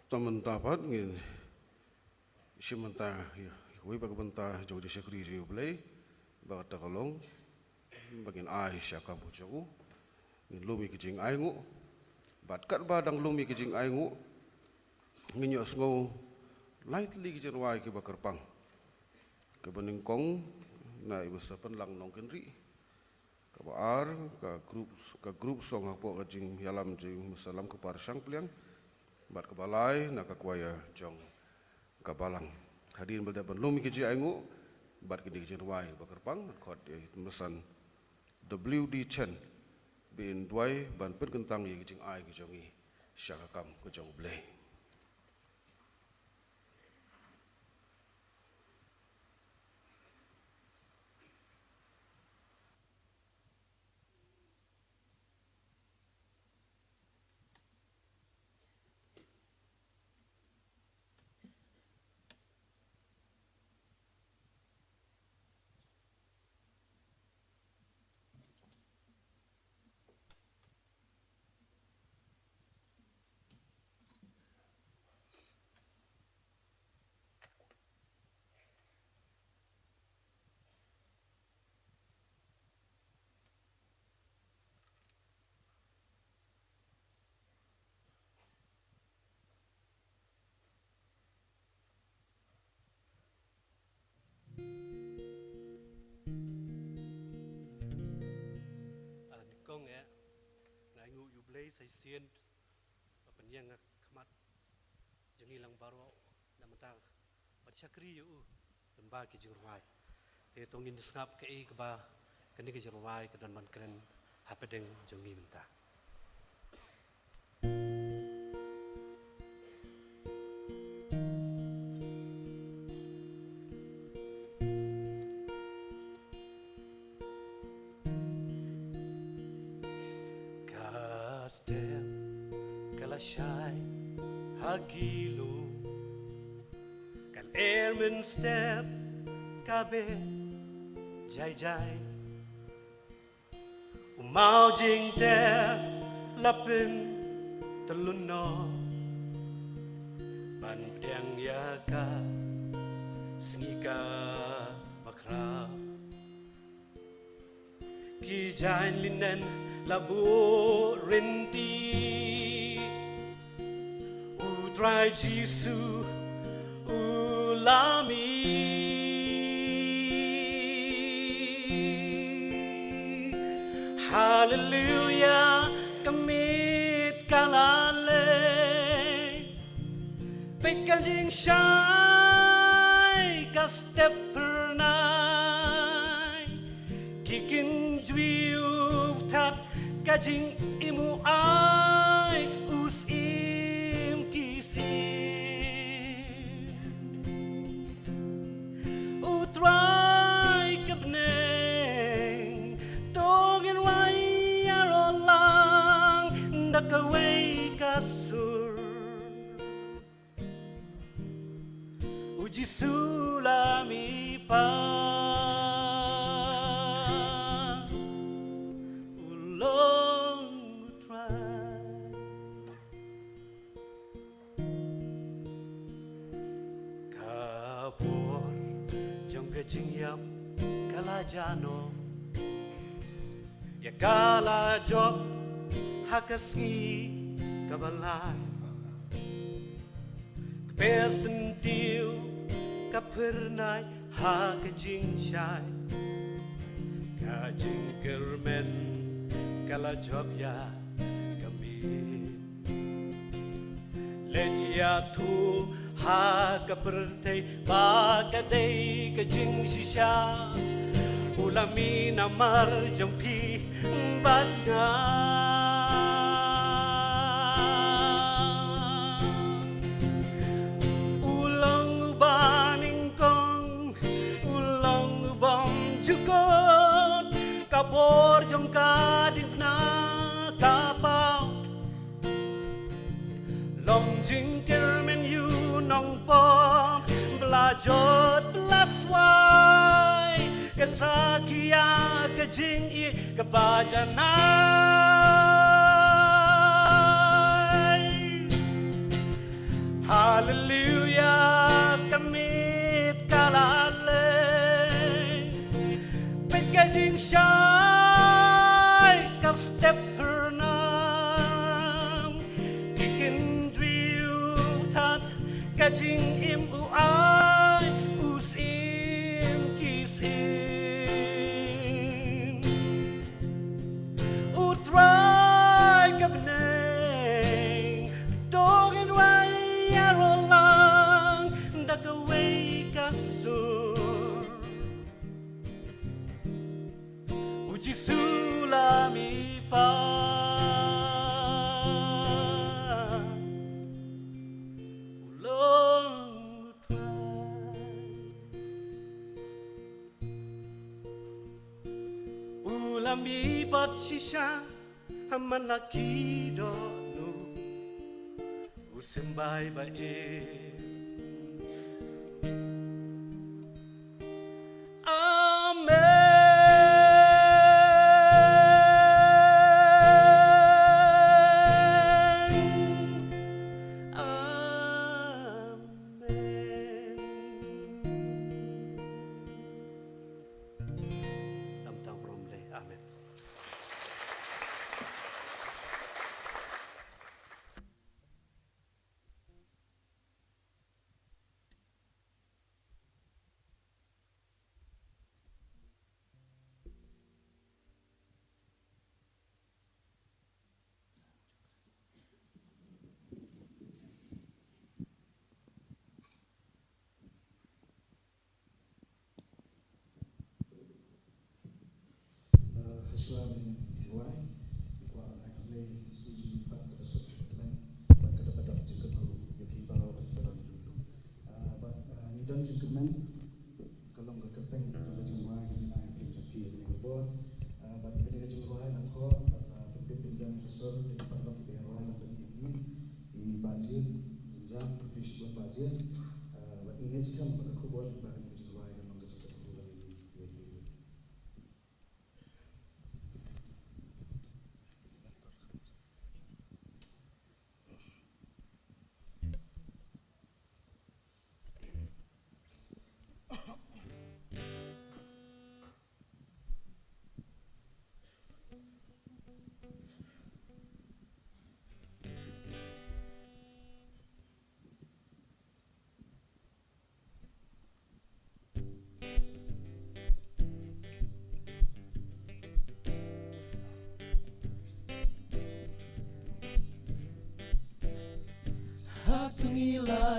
Taman tapat ngin simanta hui bagbanta jauh di sekri riu play bagat takalong bagin ai sya kampu jau ngin lumi kijing aingu bat kat badang lumi kijing aingu nginyos ngau lightly kijing wai ki bakarpang ke beningkong na ibu sapan lang nong kenri ka baar ka grup song hapo kijing yalam jing musalam ke parsang pliang bat kebalai nak kuaya jong kabalang hadirin berdapan lumi kiji aingu bat kini kiji ruai bakarpang kod mesan WD Chen bin duai ban pen kentang ye kiji ai kijongi syakakam kejong blei Syiem penyang kemat jengi lang baru namentang bercakri yu lembah kijurwai te tongin skap ke keba kini kijurwai kedan man keren hapedeng jengi mentah Shai hagilo kan airman step kabe jai jai umau jing te lapin teluno ban pedang yaka sngika bakra ki jain linen labu rinti Try Jesus ulami Hallelujah kamit kalale Pekal jing shai ka step pernai Kikin jwiu tat ka jing imu ai Try kabneng Togin wai arolang Dakaway kasur Uji sulami pa Ulong try Kabor Jingyam kalajano ya kala job hakasngi kabalay kapesentiu kapernay hakajing shay kajing kermen kala job ya kami lenya tu ha kaperte bagadai kajing shisha ulami namar jampi badga ulang baning kong ulang bom jukot kabor jong kading na kapau long jing kermen yu nong pom belajot belaswai kesakia kejing i kebajanai mi bat shisha Hamalaki do no Usimbai ba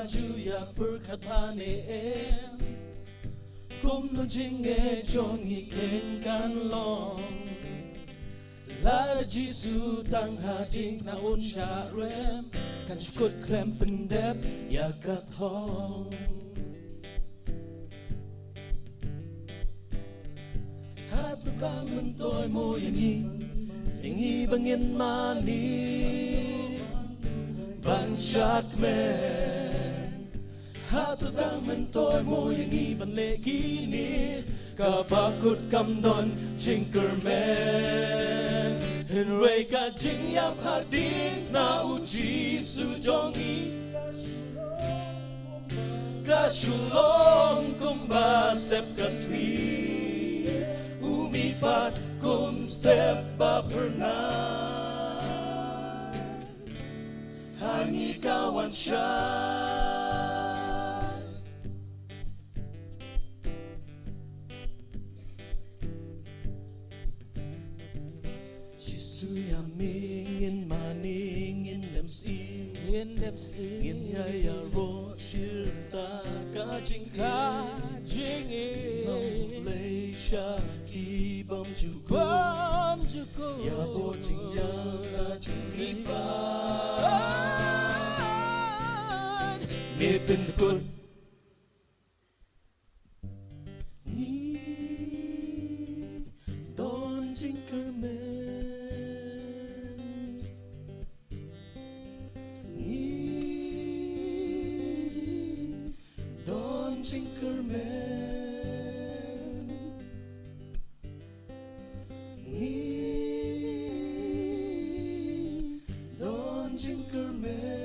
Juya perkataannya Kum no jinge jongi ken kan long Lara jisu tang hajing na un sha rem Kan skut krem pendep ya katong Hatu kang mentoy mo yangi bangin mani Banshak men Hatu dang mentoy mo yang iban legini Kabakut kamdon Tinkerman Henry ka jing yap hading na uji sujongi Kasulong kumbasep kasmi Umipat kum step ba pernah Hangi kawan siya Jisuya mingin maning in them see Ngin yaya ro shirta kajing Malaysia kibam juko Ya bojing yang kajing Nipin put Ni Don Tinkerman Ni Don Tinkerman Ni Don Tinkerman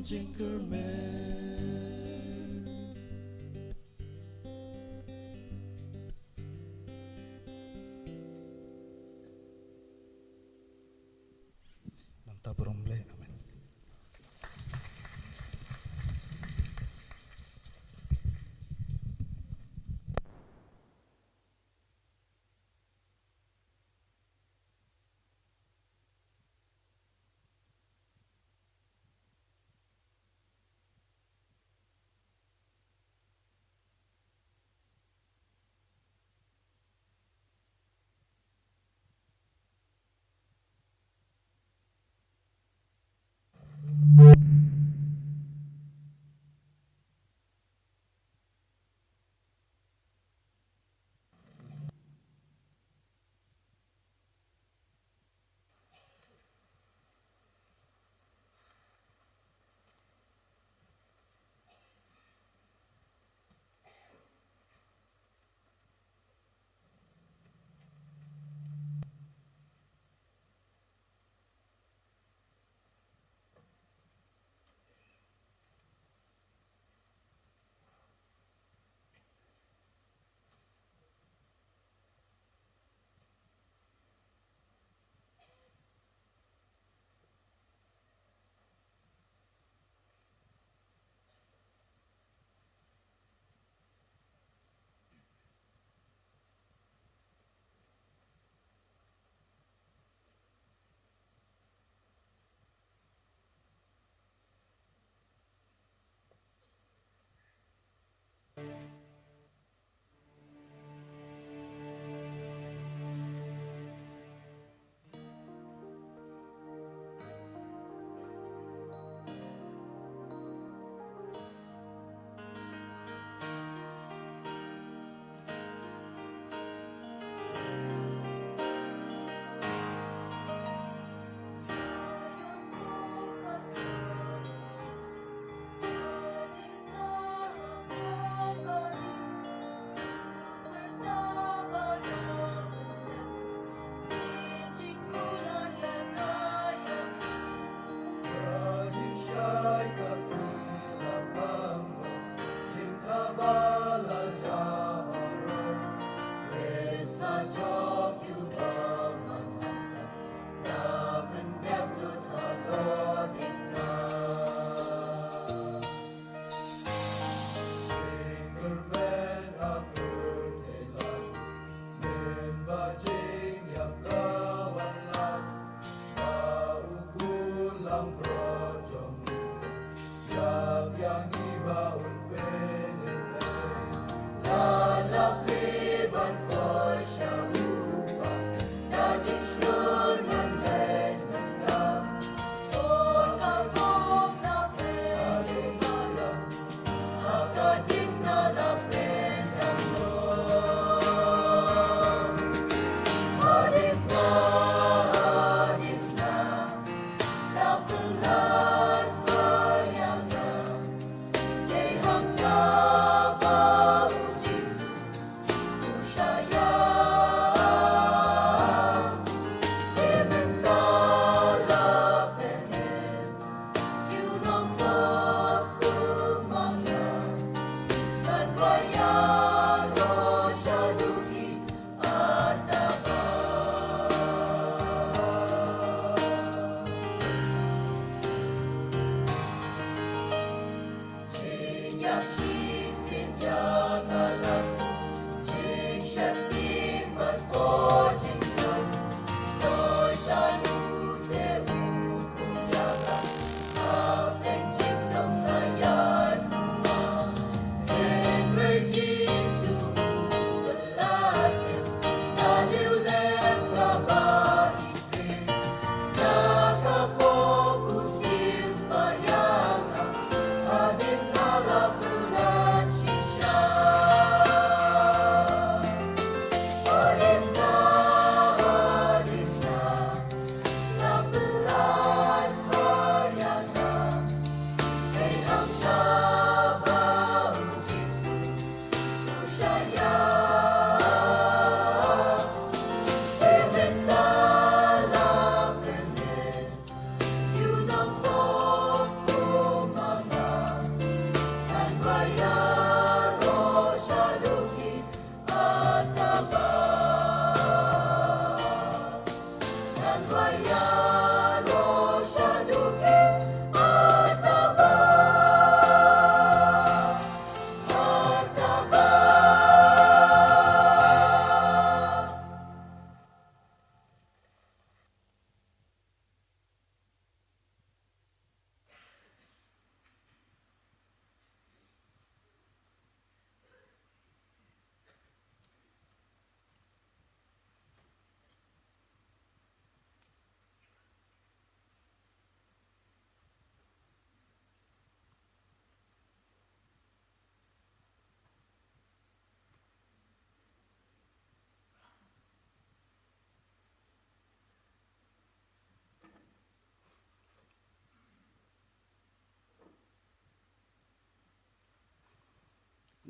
Tinkerman Nanta Bromble, amen.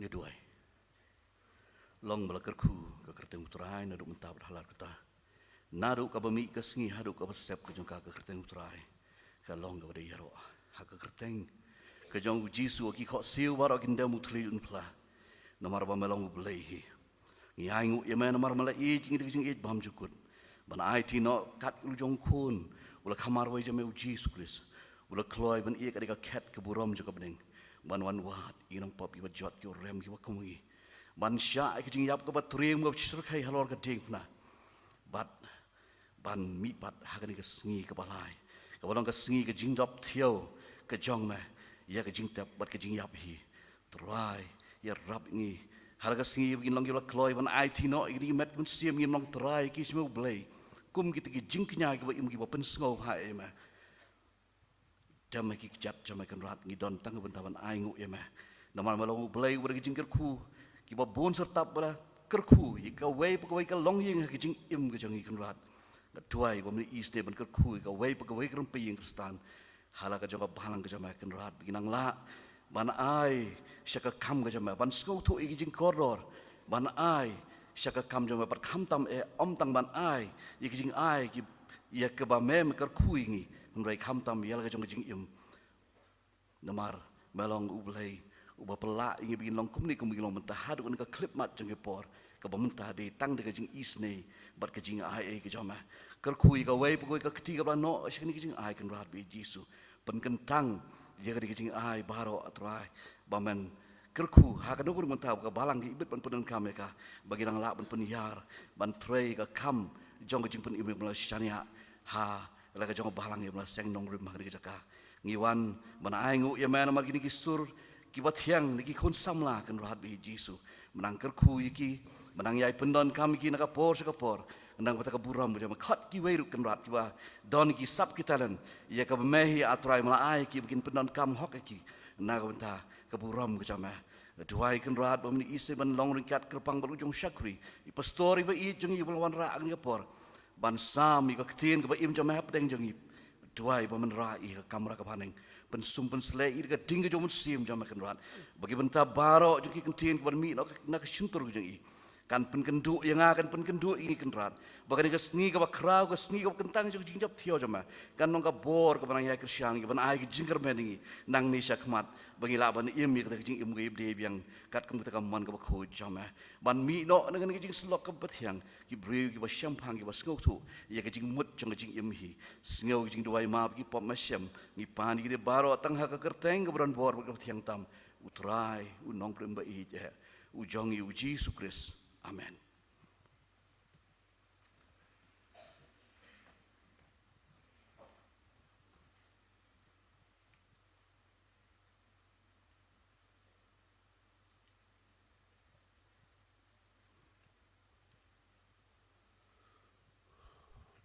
ya duai. Long belakerku ke kerteng uterai naduk mentah berhalar kita. Naduk ka bami ke sengi haduk ka besep ke jongka ke kerteng uterai. Ka long ka pada yaro ha ke kerteng ke jong Jisu ki kho siu barak inda mutli unpla. Namar ba melong belai. Ngi aingu ya mana namar mala i jing jing i bam jukut. Ban ai ti no kat ujong kun ula kamar wa jame Jisu Kristus. Ula kloi ban i ka dika ket ke burom jong ka bening. Ban wan wat inang pop i ba jot ki rem ki ba kumungi. Ban sya ke jing yap ke ba trim ke chisur kai halor ka ding na. Bat ban mi bat ha ka ni ka sengi ke balai. Ka balong ka sengi ke jing dop thiau ke jong me. Ya ke jing tap bat ke jing yap hi. Terai ya rap ngi harga sengi begin long yola kloi ban ai ti no i met kun Syiem ngim long terai ki semua blai. Kum kita ki jing kenya ki ba im ki ba pen sngau ha e ma. Jam ki jat jam kan rat ngi don tang ban taban ai ngu e ma. Namal malong blai ur ki jing kerku ki ba bon serta bala kerku i ka wei pa ka long ying ki jing im ki jang kan rat. Ka tuai ba mi iste ban kerku ka wei pa rum pe ying kristan. Hala ka jong ka balang ka jam kan rat biginang la ban ai syaka kam ka jam ban sngau thu i ki jing koror ban ai syaka kam jam pat kham tam e om tang ban ai i ki jing ai ki ya ke ba mem kerku ngi Menrai kham tam yal ka jong jing im. Namar melong ublai uba pelak ingi bikin long kumni kum bikin long mentah hadu ka klip mat jong por ka ba mentah de tang de ka jing isne bat ka jing ai ka joma. Kerkui ka wei pokoi ka keti ka ba no syakni ka jing ai kan rat bi Jisu. Pen kentang ya ka jing ai baro atrai ba men kerku ha ka no mentah ka balang ki ibet pan pedan kam ka bagi nang lak ban penyar ban trei ka kam jong ka jing pen im mela syania ha la ka jong balang ya mela seng nong rim ma ka jaka ngiwan mana aingu ya mana mar gini kisur ki bathiang niki khon samla kan rat bi Jisu menang kerku iki menang yai pendon kami ki nak por sekapor nang bata ka buram jama khat ki weiru kan rat ki ba don ki sap kitalan ya ka mehi atrai mala ai ki bikin pendon kam hok ki na ka benta ka buram jama duai kan rat ba ni ise ban long ringkat kerpang berujung syakri i pastori ba i jeng i belwan ra ang por ban sam i ka ktin ka ba im jama hap deng jeng i duai ba men rai ka kamera ka paning pen sum pen sle i ka ding ka jomun Syiem jama kan rat bagi benta baro jeng ki kentin ban mi nak syuntur jeng i kan pen kendu yang akan pen kendu ini kan rat bagi ka sngi ka ba krau ka sngi ka kentang jeng jing jap thio jama kan nong ka bor ka ban ya kristian ka ban ai ka jingker meningi nang ni syakmat bagi la ban im mi ka jing im ge de biang kat kum ka man ka ba khoj jama ban mi no nang ka jing slok ka bathiang ki breu ki ba syampang ki ba skau thu ya ka jing mut jong ka jing im hi sngo jing duai ma ki pop ma syam ni pan ki de baro tang ha ka kerteng ka bran bor ka bathiang tam utrai unong prem ba i je ujong i Jisu Kristus amen.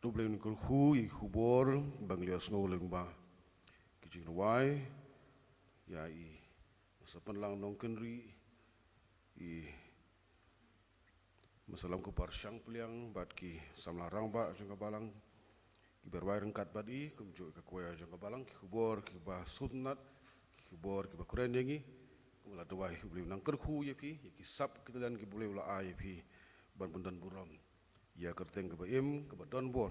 Tubleng ni kerku i kubor bang lias ngau leng ba kijing wai ya i masapan lang nong kenri i masalam ko parsyang pliang bat ki samlarang ba jong balang ki berwai rengkat bat i kumjo ka kuya jong balang ki kubor ki ba sutnat ki kubor ki ba kuren yengi kumala dawai beliau nang kerku ye pi ki sap kitelan ki beliau la ai pi ban bundan buram ya kerteng ke ba im ke ba don bor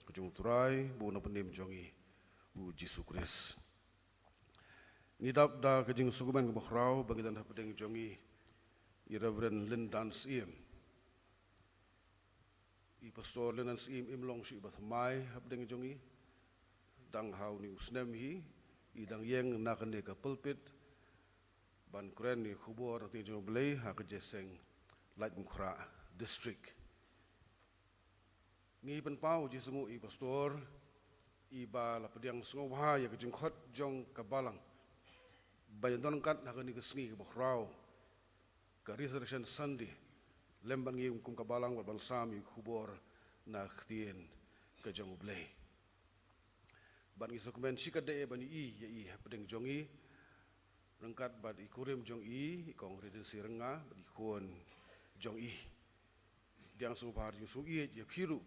ke jong turai bu na penim jongi u Jisu Kristus ngidap da ke jing suguman ke ba khrau bagi dan pedeng jongi i Reverend Lindan Syiem i pastor Lindan Syiem im long shi ba thamai pedeng jongi dang hau ni usnem hi i dang yeng na kan ka pulpit ban kren ni khubor ti jong blei ha ke jeseng lait mukra district ngi pen pau ji sungu i pastor i ba la pediang sungu ha ya ke jing khot jong ka balang bayan don kat na ni ke sngi ke bokhrau ka resurrection Sunday lemban ngi kum ka balang ban sam i khubor na ktien ke jong blei ban ngi sokmen sikade ban i ya i pedeng jong i rengkat bat i kurim jong i kong redensi renga bat i khon jong i diang su par ju su i ya phiru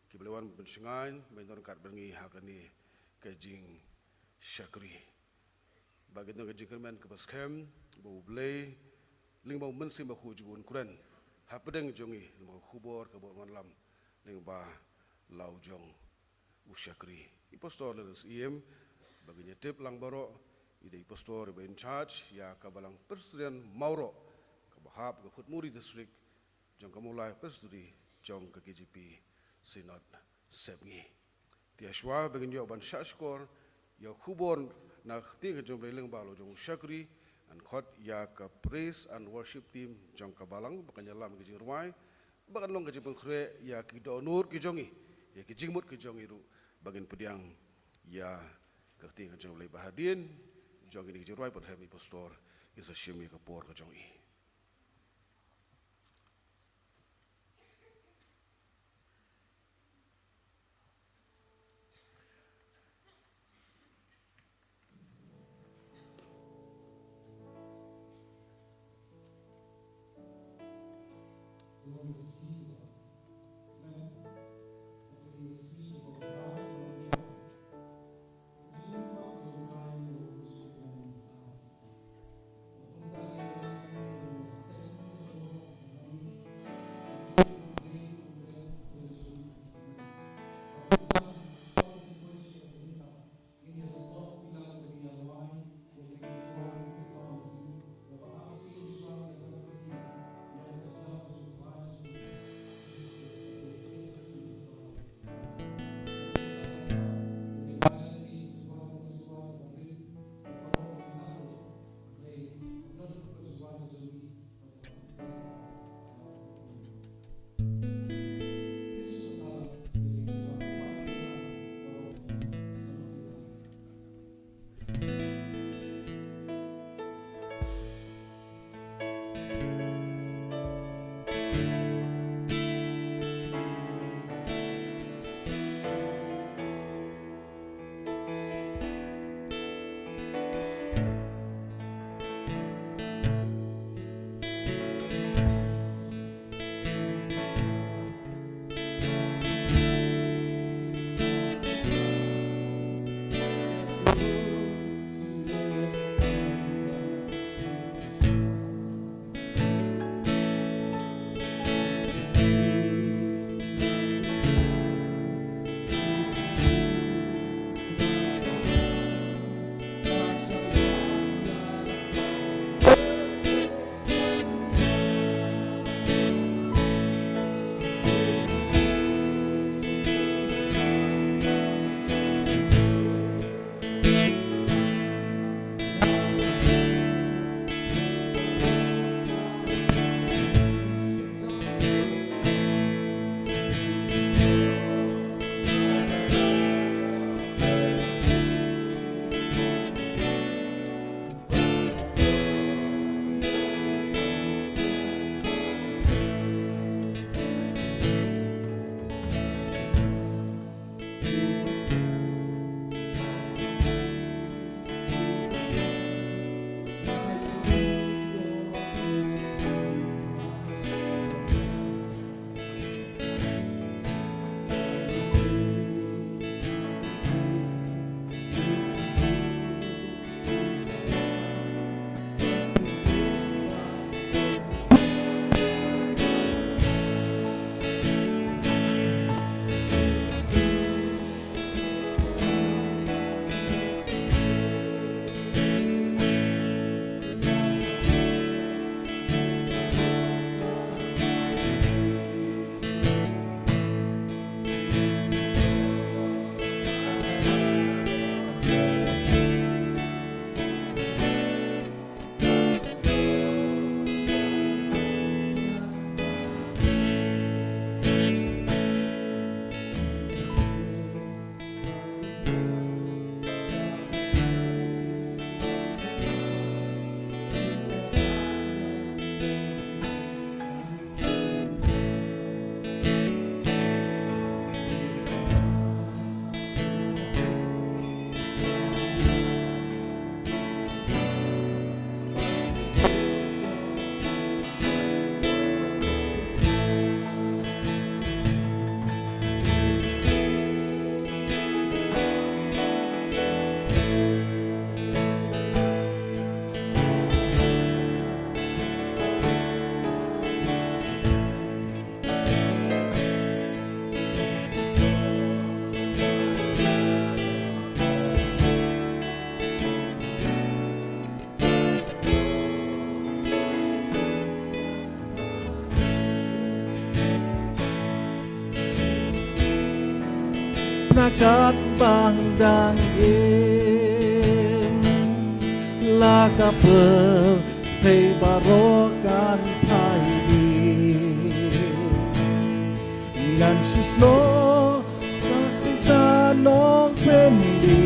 ki belewan bensingan benor kat bengi hakani ke jing syakri bagi no ke jing kermen ke baskem bu blei ling bau men sim ba khu jugun kuren ha pedeng jongi ling bau khubor ka bo man lam ling ba lau jong usyakri Apostol le Syiem bagi nyetip lang baro ide pastor be in charge ya kabalang Presbyterian Mauro kabahap ka Khutmuri district jong kamulai persudi jong ka KGP Synod Sebngi tia shwa bagi yo ban shashkor ya khubor na ting jong leng ba lo jong usyakri and khot ya ka praise and worship team jong kabalang bakanya lam ki jingruai bakan long ka jipun khre ya ki donur ki jongi ya ki jingmut ki jongi ru bagin pediang ya ka ting jong le bahadin jong ini ki jingruai pun hemi pastor is a shimi ka por ka jongi nakat bang dang in la kapel thầy barokan phai đi ngàn chút sno các ta nong quên đi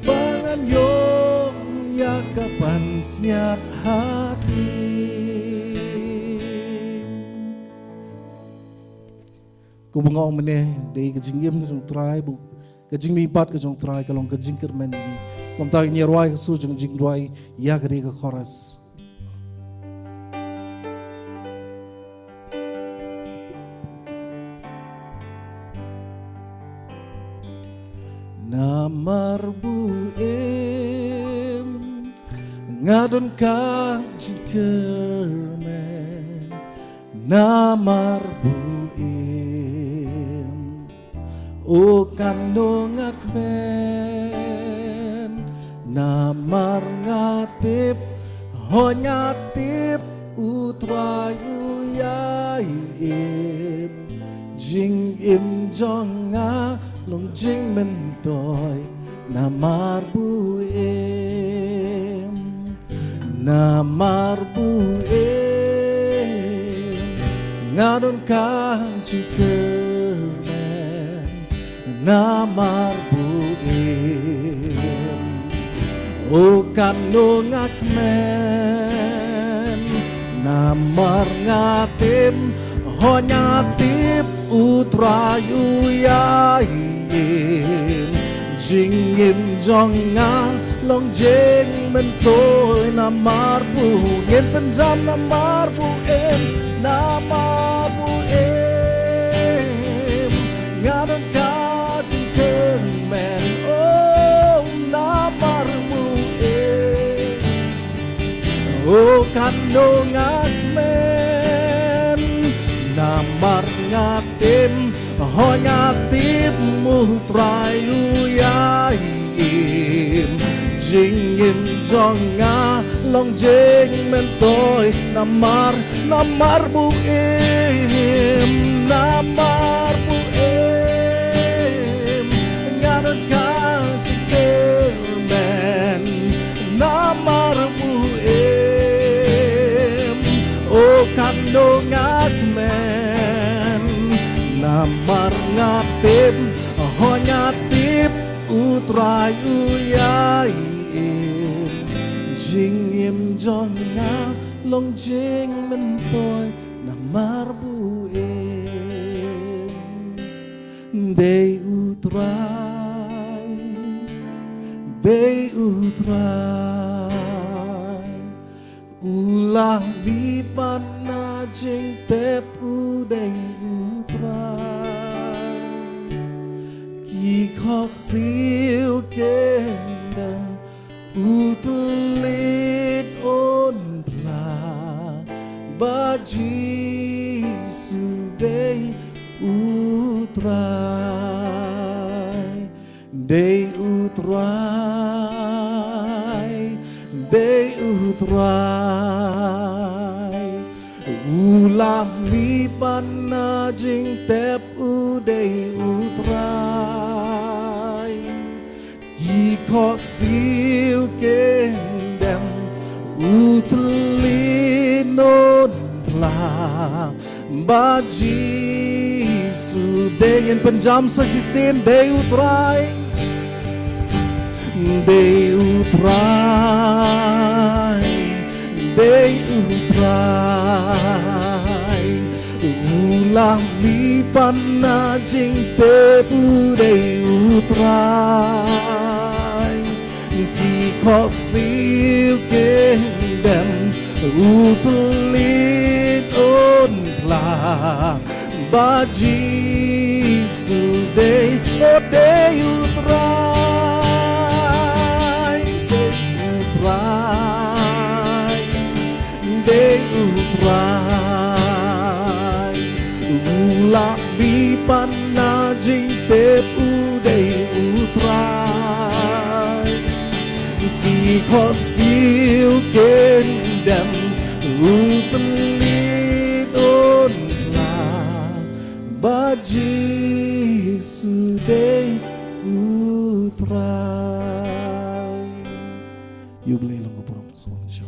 bangan yo ya kapan siat hati ku bengong meneh dei kejingim ke jong trai bu kejing mi pat ke jong trai kalong kejing kermen ni kom ta ni roi su jong jing roi ya ke ke chorus namar bu ngadon kang jikermen namar bu o kandung akmen namar ngatip ho nyatip utrayu yai im jing im jonga long jing mentoy namar bu im namar bu im ngadon kang jikermen namar buim o kanung akmen namar ngatim ho nyatip utrayu yaim jingin jonga long jing mentoy namar bu ngin penjam namar buim namar buim ngadon man, oh, namarmu oh, kandung akmen, namar ngatim, ho nyatim mutrayu yaim, jingin jonga, long jing mentoy, namar buim, namar buim. Namar buim o kandung akmen namar ngatim ho nyatip utrayu yaim jingim jonga long jing mentoy namar buim dei utrai ulah bipat na jing tep udai utrai ki khosiu kendam utulit on pla baji sudai utrai dei utrai ulah lipat na jing tep udai utrai ki khosiu kendam utlinon pla baji sudengin penjam sajisin dei utrai ulah lipat na jing tepu dei utrai ki khosiu kendam utulit on pla baji sudei o dei utrai ulah bipan na jing tepu dei utrai ki khosiu kendam utulit on pla baji sudah utrai. You boleh langkah puram semua insya.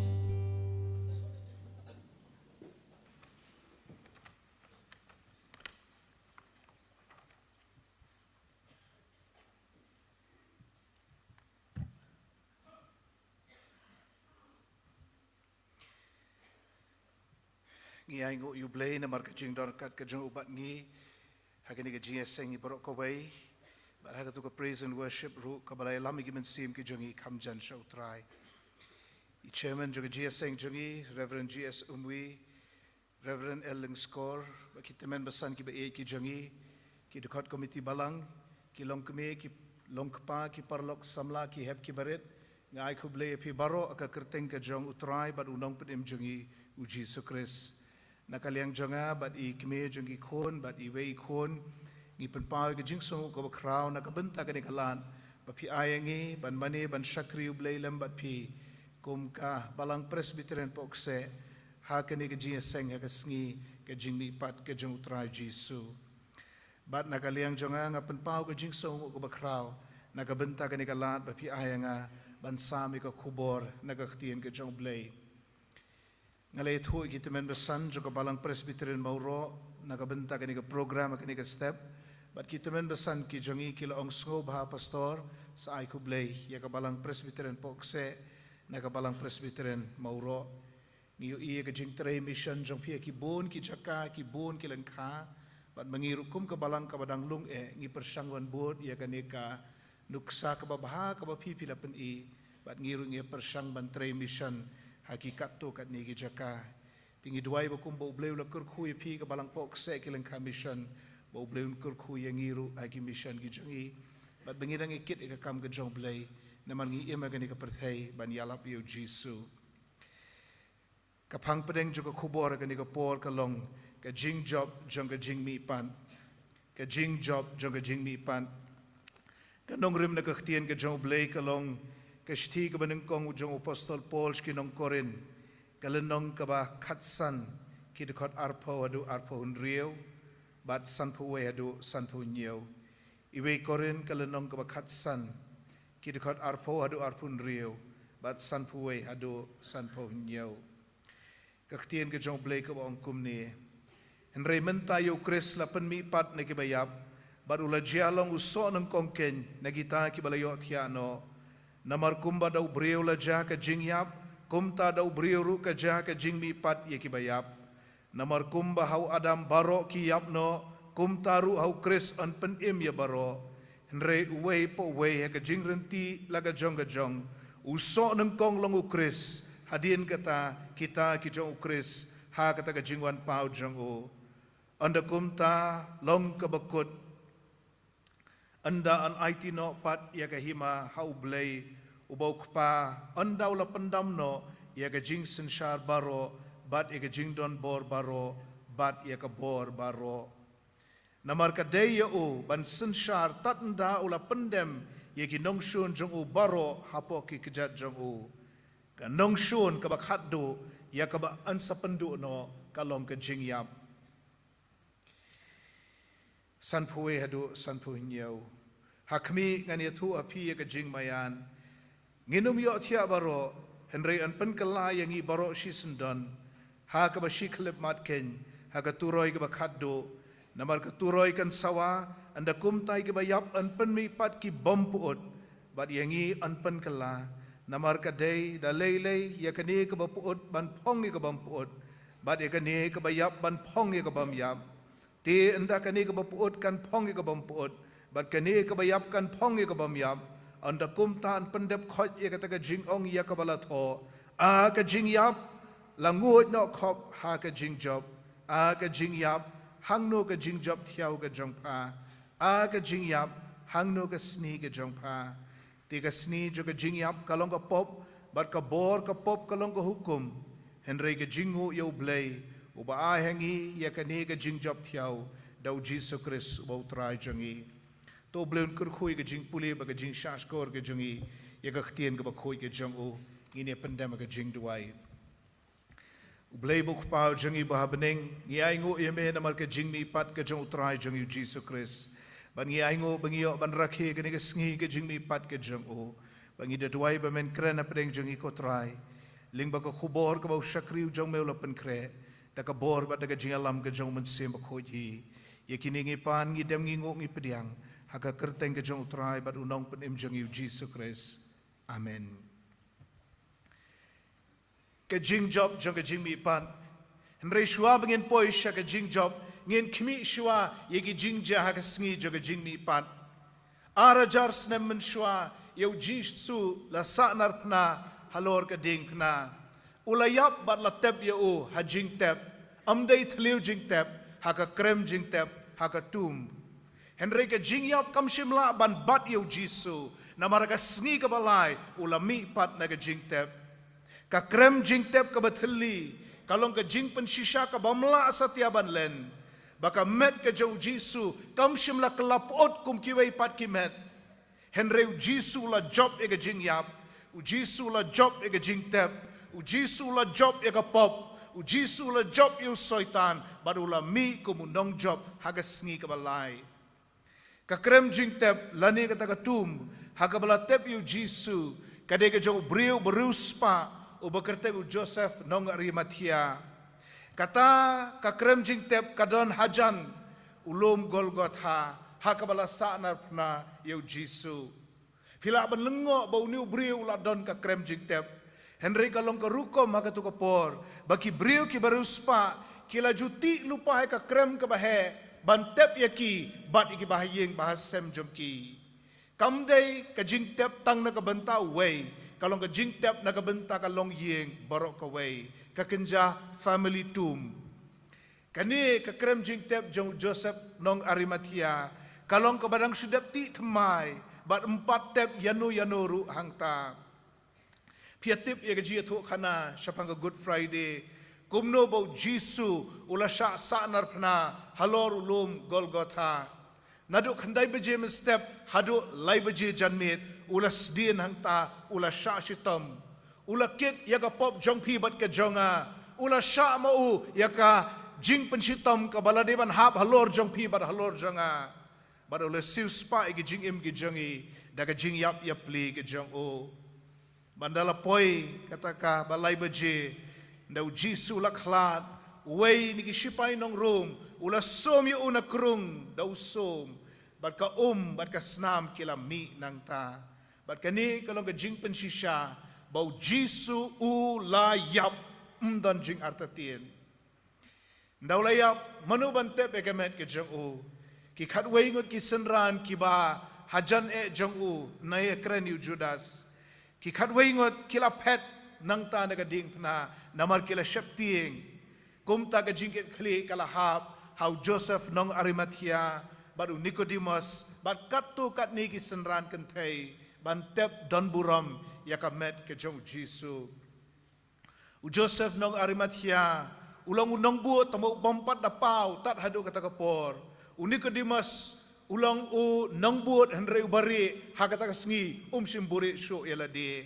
Ngi ai ngu yublei na mar kajing dorkat kajong ubat ngi hagani kajing eseng iborok kawai but hagatu ka praise and worship ru kabalay lami gimen sim kajongi kamjan sha utrai I chairman jogi eseng jongi Reverend GS Umwi Reverend Ellen Score bakitemen basan ki ba e ki jongi ki dekot committee balang ki longkme ki longkpa ki parlok samla ki heb ki baret ngai kublei pi baro aka kerteng kajong utrai but unong pedim jongi uji sukres nakaliang jonga bat I kme jongi khon bat I wei khon ngi penpau ke jingsong ko bakraw nakabenta ka nikalan ba pi ayangi ban mane ban shakri ublei lem bat pi kum ka balang Presbyterian Pohkseh ha ka ni ke jing seng ha ka sngi ke jing mi pat ke jong utrai Jisu bat nakaliang jonga nga penpau ke jingsong ko bakraw nakabenta ka nikalan ba pi ayanga ban sami ka khubor nagaktien ke jong blei ngalay thu gitemen besan juga balang Presbyterian mauro nakabenta kani ka program kani ka step but gitemen besan ki jongi kila ongsgo bah pastor sa ai kublei ya ka balang Presbyterian Pohkseh nakabalang Presbyterian mauro niyo iya ka jing tray mission jong pia ki bon ki jaka ki bon ki lengkha but mangirukum ka balang ka badang lung ngi persangwan bod ya kani ka nuksa ka babaha ka ba pipila pen I but ngiru ngi persang ban tray mission hakikat tu kat ni jaka tinggi duai bakum bau bleu la kurkhui pi ka balang Pohkseh kilang mission bau bleu kurkhui yang ngiru agi mission gi jongi bat bengidang ikit ka kam ka jong blei naman ngi ema gani ka perthai ban yalap yu Jisu ka phang pedeng juga khubor gani ka por ka long ka jing job jong ka jing mi pan ka jing job jong ka jing mi pan ka nong rim na ka htien ka jong blei ka long kashti ka baneng kong ujong Apostol Paul kinong korin kalenong ka ba katsan kidikot arpo hunriyo bat sanpuwe hadu sanpunyo iwe korin kalenong ka ba katsan kidikot arpo hunriyo bat sanpuwe hadu sanpunyo kaktien ka jong blei ka ba ongkum ni henry mentayo Chris lapan mi pat na kibayap barula jialong uso ng kongken nagita kibalayo tiano namar kumba daw brio la ja ka jingyap kumta daw brio ru ka ja ka jingmi pat ye kibayap namar kumba hau adam baro ki yapno kumta ru hau Chris an pen im ya baro henre uwei po wei ka jingrenti laga jong ka jong uso ng kong long u Chris hadin kata kita ki jong u Chris ha kata ka jingwan pau jong u anda kumta long ka bakut anda an IT no pat ya ka hima hau blei ubau kpa andaw la pandam no ya ka jing senshar baro bat ya ka jing don bor baro bat ya ka bor baro namar ka day u ban senshar tat anda ula pendem ya ki nongshun jong u baro hapo ki kejat jong u ka nongshun ka bakhat do ya ka ba ansa pendu no kalong ka jing yap sanpuwe hadu sanpunyau hakmi ngani thu api ka jing mayan nginum yo thia baro henry an pen kala yang I baro shi sendon ha ka ba shi klip mat ken ha ka turoi ka ba khaddo namar ka turoi kan sawa anda kum tai ka ba yap an pen mi pat ki bompuot bat yang I an pen kala namar ka dei da lei ya ka ni ka ba puot ban phong ka bompuot bat ya ka ni ka ba yap ban phong ka bam yap ti anda kani ka bapuot kan phong ka bampuot bat kani ka bayap kan phong ka bamyap anda kumtan pendep khot ye ka ta ka jing ong ya ka balatho a ka jing yap langut no khop ha ka jing job a ka jing yap hang no ka jing job thiau ka jong pa a ka jing yap hang no ka sni ka jong pa ti ka sni jo ka jing yap ka long ka pop bat ka bor ka pop ka long ka hukum henry ka jingu yo blei uba ahengi ya kani ka jing job thiau dau Jisu Christ uba utrai jangi to bleun kur khui ka jing puli ba ka jing shashkor ka jangi ya ka htien ka ba khui ka jang u ngine pandem ka jing duai ublei buk pau jangi ba beneng ngi ai ngu yeme namar ka jing mi pat ka jang utrai jangi Jisu Christ Bangi aingo bangi yo ban rakhe ke ni ke sngi ke jing mi pat ke jong o. Bangi de duai ba men kren na pedeng jong i ko trai. Ling ba ko khubor ka ba shakri jong me lo pen kre. Da ka bor ba da ka jing alam ke jong men sem ba kho ji. Ye kini ngi pan ngi dem ngi ngo ngi pediang. Haka kerteng ke jong trai ba unong pen im jong i Jesus Christ. Amen. Ke jing job jong ke jing mi pan. Henry shua bangin poi sha ke jing job. Ngin kimi shua yegi jingja haka sngi joga jingmi pat. Ara jar snem men shua yau jisu la sa'nar pna halor ka ding pna. Ulayap bat la tep yau ha jing tep. Amday thliu jing tep haka krem jing tep haka tum. Henry ka jing yap kam shimla ban bat yau jisu. Namara ka sngi ka balai ulami pat na ka jing tep. Ka krem jing tep ka bathli. Kalong ka jing pen shisha ka bamla asatiaban len. Baka met ke jau Jisu kam shimla kelapot kum kiwei pat ki met. Henry Jisu la job ega jing yap. U Jisu la job ega jing tep. U Jisu la job ega pop. U Jisu la job yu soitan. Baru la mi kumunong job haga sngi kabalai. Ka krem jing tep lani kata katum. Haga bala tep yu Jisu. Kadega jau briu beruspa. U bekerte u Joseph nong Arimathea. Kata kakrem jing tep kadon hajan ulum Golgotha hakabala sa'nar pna yau Jisu. Pila ban lengo bau niu briu la don kakrem jing tep. Henry kalong karukom haka tu kapor. Baki briu ki baruspa kila juti lupa hai kakrem ka bahe ban tep yaki bat iki bahayeng bahasem jomki. Kamday ka jing tep tang na kabenta way. Kalong ka jing tep na kabenta kalong yeng barok ka way. Kakenja family tomb. Kani kakrem jing tep jong Joseph nong Arimathea. Kalong kabadang sudap ti temai. Bat 4 tep yanu ru hangta. Piatip ya gaji tu kana syapang Good Friday. Kumno bau Jisu ula sya sa'nar pna halor ulum Golgotha. Naduk handai beje step haduk lai beje janmit ula sedin hangta ula sya shitam. Ula kit yaga pop jong pi bat ke jonga. Ula sya mau yaga jing pensitam ka baladeban hap halor jong pi bat halor jonga. Bat ula siu spa igi jing im gi jongi. Daga jing yap yap li gi jong o. Bandala poi kataka balai beje. Ndau Jisu laklat. Way ni sipai nong room. Ula som yu una krung. Dau som. Bat ka bat ka snam kila mi nang ta. Bat kani kalong ka jing pensisya. Bau Jisu ulayap dan jing artatien. Ndau layap manu bantep ekemet ke jong u. Ki khatwei ngut ki senran ki ba hajan jong u nai ekren yu Judas. Ki khatwei ngut kila pet nang ta na ding pna namar kila sheptiing. Kumta ka jing ket khli kala hap how Joseph nong Arimathea baru Nicodemus bat katu kat ni ki senran kentai bantep don buram yakamet ke jong Jisu. U Joseph nong Arimathea ulang unong buot tamu bompat da pau tat hadu kata kapor. U Nicodemus ulang u nong buot henry ubari hakata kasngi simburi syo yalade.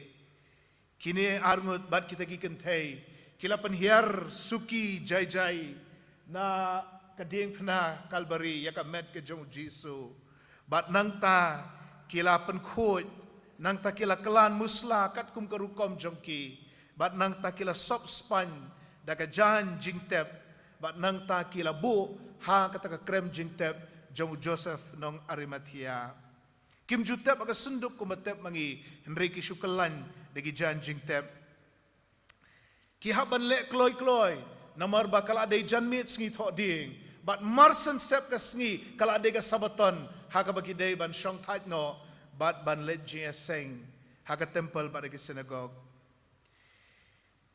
Kini arngut bat kita ki kentai kila penhiar suki jai na kading pna Calvary yakamet ke jong Jisu. Bat nangta kila penkhut nang takila kelan musla kat kum karukom jongki. Bat nang takila sop span daga jan jingtep. Bat nang takila bu ha kata ka krem jingtep jong Joseph nong Arimathea. Kim jutep aga sunduk kumatep mangi Henry ki syukelan dagi jan jingtep. Ki haban le kloy namar bakal ada janmit sngi thok ding. Bat marsen sep ka sngi kala ada ka sabaton ha ka bagi day ban syong tait no. Bat ban let jing seng haka temple pada ke synagogue.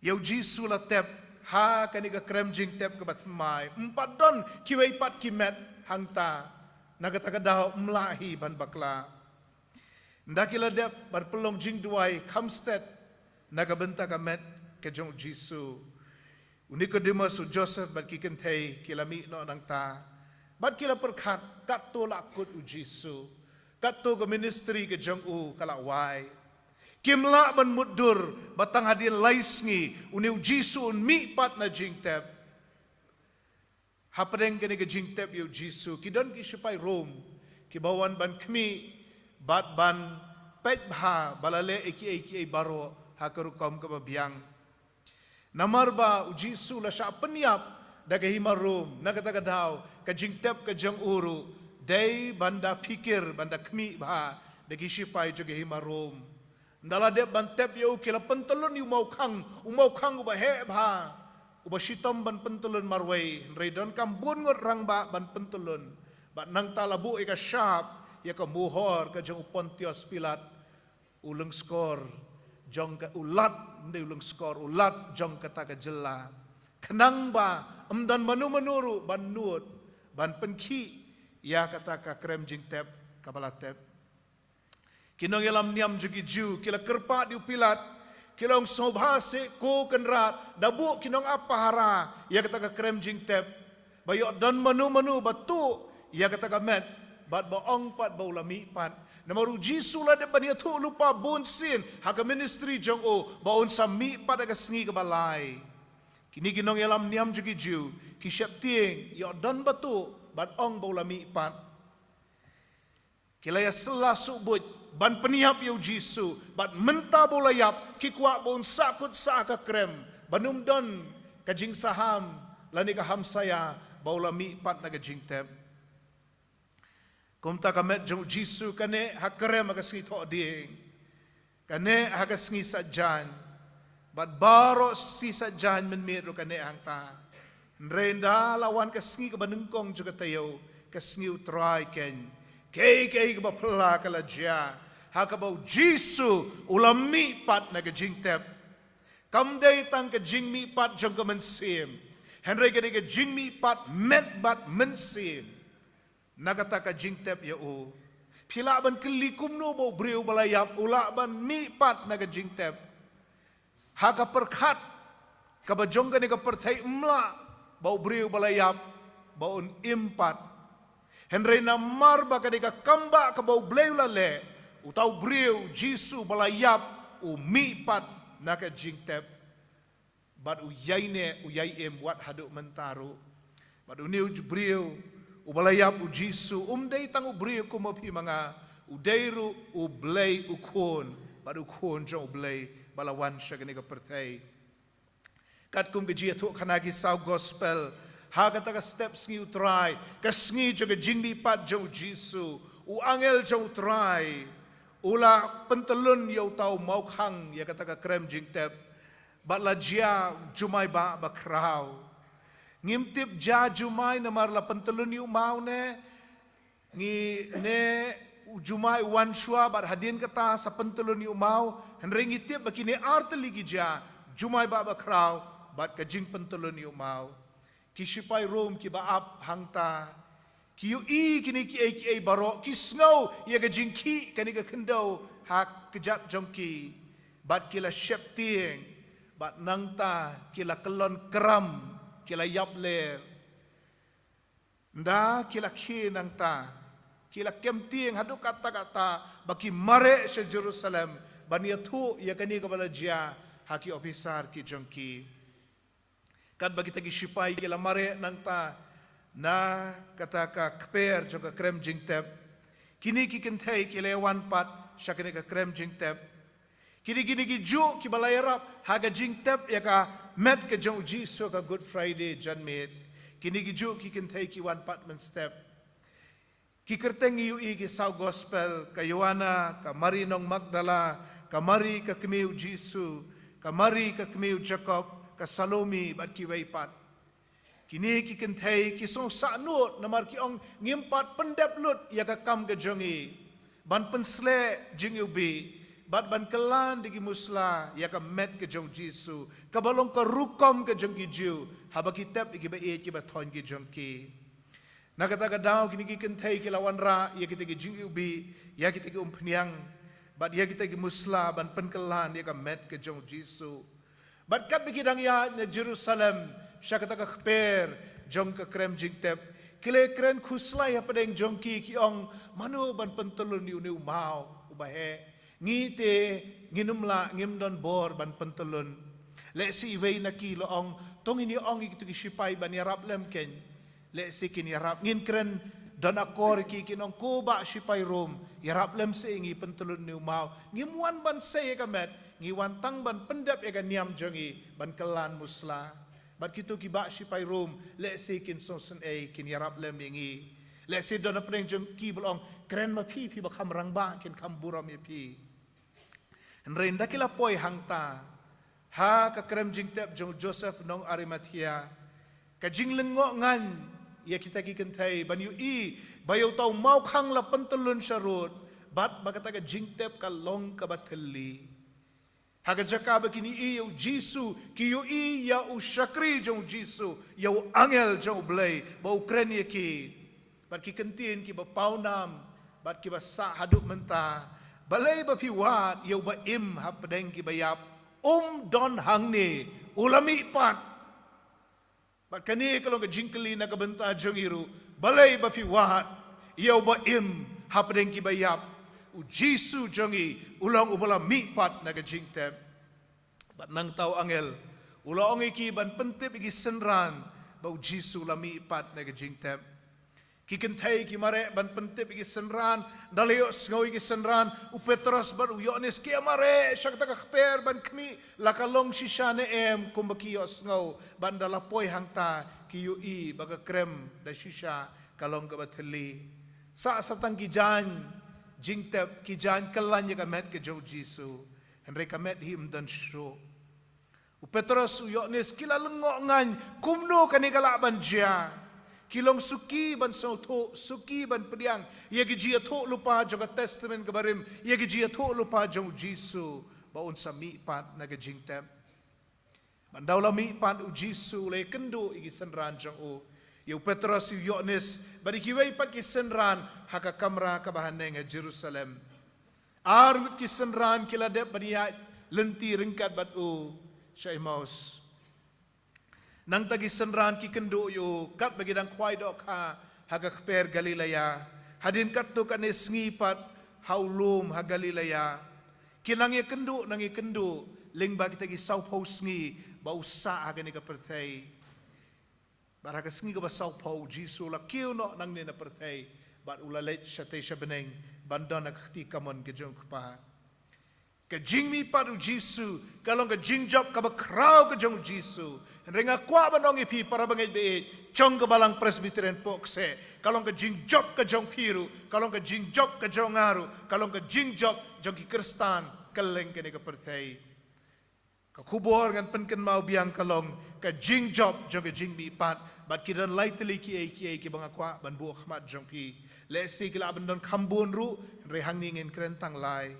Yau Jisu la tep ha kani ka krem jing tep ke bat mai. 4 don kiwei pat kimet hangta nagataka daw mlahi ban bakla. Ndakila dep berpelong jing duai kamstet nagabenta kamet ke jong Jisu. Nicodemus u Joseph bat kikentei kilami no nangta. Bat kila perkat kat tolak kut u Jisu. Kato ke ministry ke jong u kalawai. Kimla ban mudur batang hadin laisngi uniu Jisu un mi pat na jingtep. Hapadeng kene ke jingtep yu Jisu kidon ki sipai Rome. kibawan ban kmi bat ban pet bha balale eki baro hakarukom kababiang namarba uji su la sha penyap daga himarum nagatagadaw ka jingtep ka jang uru day banda pikir banda kmi bha dagi sipai juga himarum ndala de bantep yo kila pentelun yu mau khang uba he bha uba sitom ban pentelun marway redon kam bun ngot rang ba ban pentelun ba nang talabu ika syap ya ka muhor ka jang Pontius Pilat uleng skor jong ka ulat ndai uleng skor ulat jong kata ka jela kenang ba amdan manu-manuru ban nuot ban penki ya kata ka krem jingtep kabalatep kinong ilam niam jugi ju kila kerpa di Pilat kilong sobhase ko kenrat dabu kinong apa hara ya kata ka krem jingtep bayo dan manu-manu batu ya kata ka met bat baong pat baulami pat namaru jisula de bania tu lupa bonsin haka ministry jong o baon sami pat aga sngi ka balai kini ginong yalam niam jugi ju ki syap tieng yo dan batu bat ong baulami pat kilaya selah subut ban peniap yo jisu bat menta bolayap ki kwa bon sakut sa ka krem banum don ka jing saham lani ka hamsaya baulami pat na ka jing tep kumta kamet jong jisu kane hakrem aga sngi tho ding kane aga sngi sajan bat baro si sajan men mero kane angta nrenda lawan ka sngi ka banengkong juga tayo ka sngi utrai ken kei ka bapla kala ja hakabau jisu ulami pat na ka jingtep kamday tang ka jingmi pat jong ka mensim henry ka jingmi pat met bat mensim nagata ka jingtep ya o pila ban kelikum no bo breu balayap ula ban mi pat naga jingtep haka perkat ka bajong ka ni ka perthai mla bau breu balayap bau impat henry na marba ka ni ka kamba ka bau bleu lale utau breu jisu balayap u mi pat naga jingtep bad u yaine u yaim wat haduk mentaru bad u niu breu ubalayap u jisu umday tang ubriyo ko mapi mga udayru ublay ukon padu kon jong ublay balawan siya gani ka pertay kat kum gaji ato kanagi saw gospel hagata ka steps ngi utray kasngi joga jingbi pat jong jisu u angel jong utray ula pentelun yaw tau maukhang ya kata ka krem jingtep batla jia jumay ba bakraw ngimtip ja jumay na marla pentelun yu mau ne ngi ne jumay wan shua bat hadin kata sa pentelun yu mau henry ngitip bakini arteli gija jumay ba bakraw bat ka jing pentelun yu mau kisipay rom ki baap hangta ki yu i kini ki baro ki snow ya ka jing ki kani ka kendo hak kejat jongki bat kila shep tieng bat nangta kila kelon keram kila yap ler nda kila ki nangta kila kemtieng hadu kata-kata baki mare se Jerusalem bania tu ya kani ka balajia haki ofisar ki jongki kat bagi tagi sipai kila mare nangta na kata ka kper jong ka krem jingtep kini ki kentai kila wan pat syakini ka krem jingtep kini ki ju ki balayarap haga jingtep ya ka met ke jong jisu ka Good Friday janmet kini ki ju ki kentai ki wan pat men step ki kerteng yu i ki saw gospel ka Yohana ka Marinong Magdala ka Mari ka kemiu jisu ka Mari ka kemiu Jacob ka Salome bat ki way pat kini ki kentai ki song sa nut namar ki ong ngimpat pendep lut ya ka kam ka jongi ban pensle jing ubi bat ban kelan digi musla ya ka met ke jong jisu ka balong ka rukom ke jong gijiu haba kitap digi ba e ki ba thon ki jong ki nakata ka daw kini ki kentai ki lawan ra ya kita ki jing ubi ya kita ki umpniang bat ya kita ki musla ban penkelan ya ka met ke jong jisu bat kat bigidang ya na Jerusalem sya kata ka kper jong ka krem jingtep kile kren khuslai ya padeng jong ki ong manu ban pentulun ni uni umau ubahe ngite nginumla ngimdon bor ban pentelun le si wei na kilo ong tong ini ong itu ki sipai ban yarap lem ken le si kin yarap ngin kren dan akor ki kinong ko ba si payrom yarap lem se ngi pentulun ni mau ngimuan ban se kamet ngiwan tang ban pendap ya niam jongi ban kelan musla bat kitu ki ba si payrom le se kin sosen kin yarap lem ngi le se don apreng jong ki bolong kren ma pi ba kham rang ba kin kham buram ye pi nrein dakila poi hangta ha ka krem jing tep jong Joseph nong Arimathea ka jing lengo ngan ya kita ki kentai ban yu bayo tau mau khang la pentelun syarut bat bagata ka jing tep ka long ka bateli ha ka jaka begini yu Jisu ki yu ya u syakri jong Jisu ya u angel jong blai ba ukren ye ki bat ki kentin ki ba paunam bat ki ba sa haduk menta balai ba piwat ya ba im ha pedeng ki bayap don hang ni ulami pat bat kani kalau ke jingkeli na kabenta jong iru balai ba piwat ya ba im ha pedeng ki bayap u Jisu jongi ulang ubala mi pat na ka jingtep bat nang tau angel ulang iki ban pentep igi senran ba u Jisu la mi pat na ka jingtep ki kentai ki mare ban pentep igi senran daleo sngo igi senran u Petrus ban u Yohanes ki mare syakta ka khper ban kmi la kalong sishane kumbaki yo sngo ban dala poi hangta ki yu baga krem da shisha kalong ka batheli sa satang ki jan jingtep ki jan kalan ya kamet ke jong Jisu henry kamet him dan shro u Petrus u Yohanes kila lengo ngan kumno kani kala banja kilong suki ban sauto suki ban pediang ye gijia to lupa jong testament kabarim ye gijia to lupa jong Jisu baun sami pat na gijingtep bandaw la mi pat u Jisu le kendo igi senran jong u yu Petrus yu Yohanes bari kiwei pat ki senran haka kamra ka bahaneng Jerusalem arut ki senran kila dep baniya lenti ringkat bat u Syaimaus nang tagi senran ki kendo yu kat bagi dang kwai dok haga kper Galilea hadin kat tu kan sngi pat haulum ha Galilea kinang ye kendo nang ye kendo ling bagi tagi sau pau sngi bau sa haga ni ka perthai baraga sngi ka ba sau pau Jisu la kiu no nang ni na perthai bat ulalet syate syabeneng bandon nak khti kamon ke jong pa ke jing mi pat u Jisu kalong ke jing job ka ba krau ke jong Jisu renga kwa banong ipi para bangai be chong ke balang Presbyterian Pohkseh kalong ke jing job ke jong piru kalong ke jing job ke jong ngaru kalong ke jing job jong ki Kristan keleng ke ne ka perthai ka kubor ngan penken mau biang kalong ke jing job jong ke jing mi pat bat kidan lightly ki banga kwa ban bu khmat jong pi le si kila ban don khambun ru rehang ni ngin krentang lai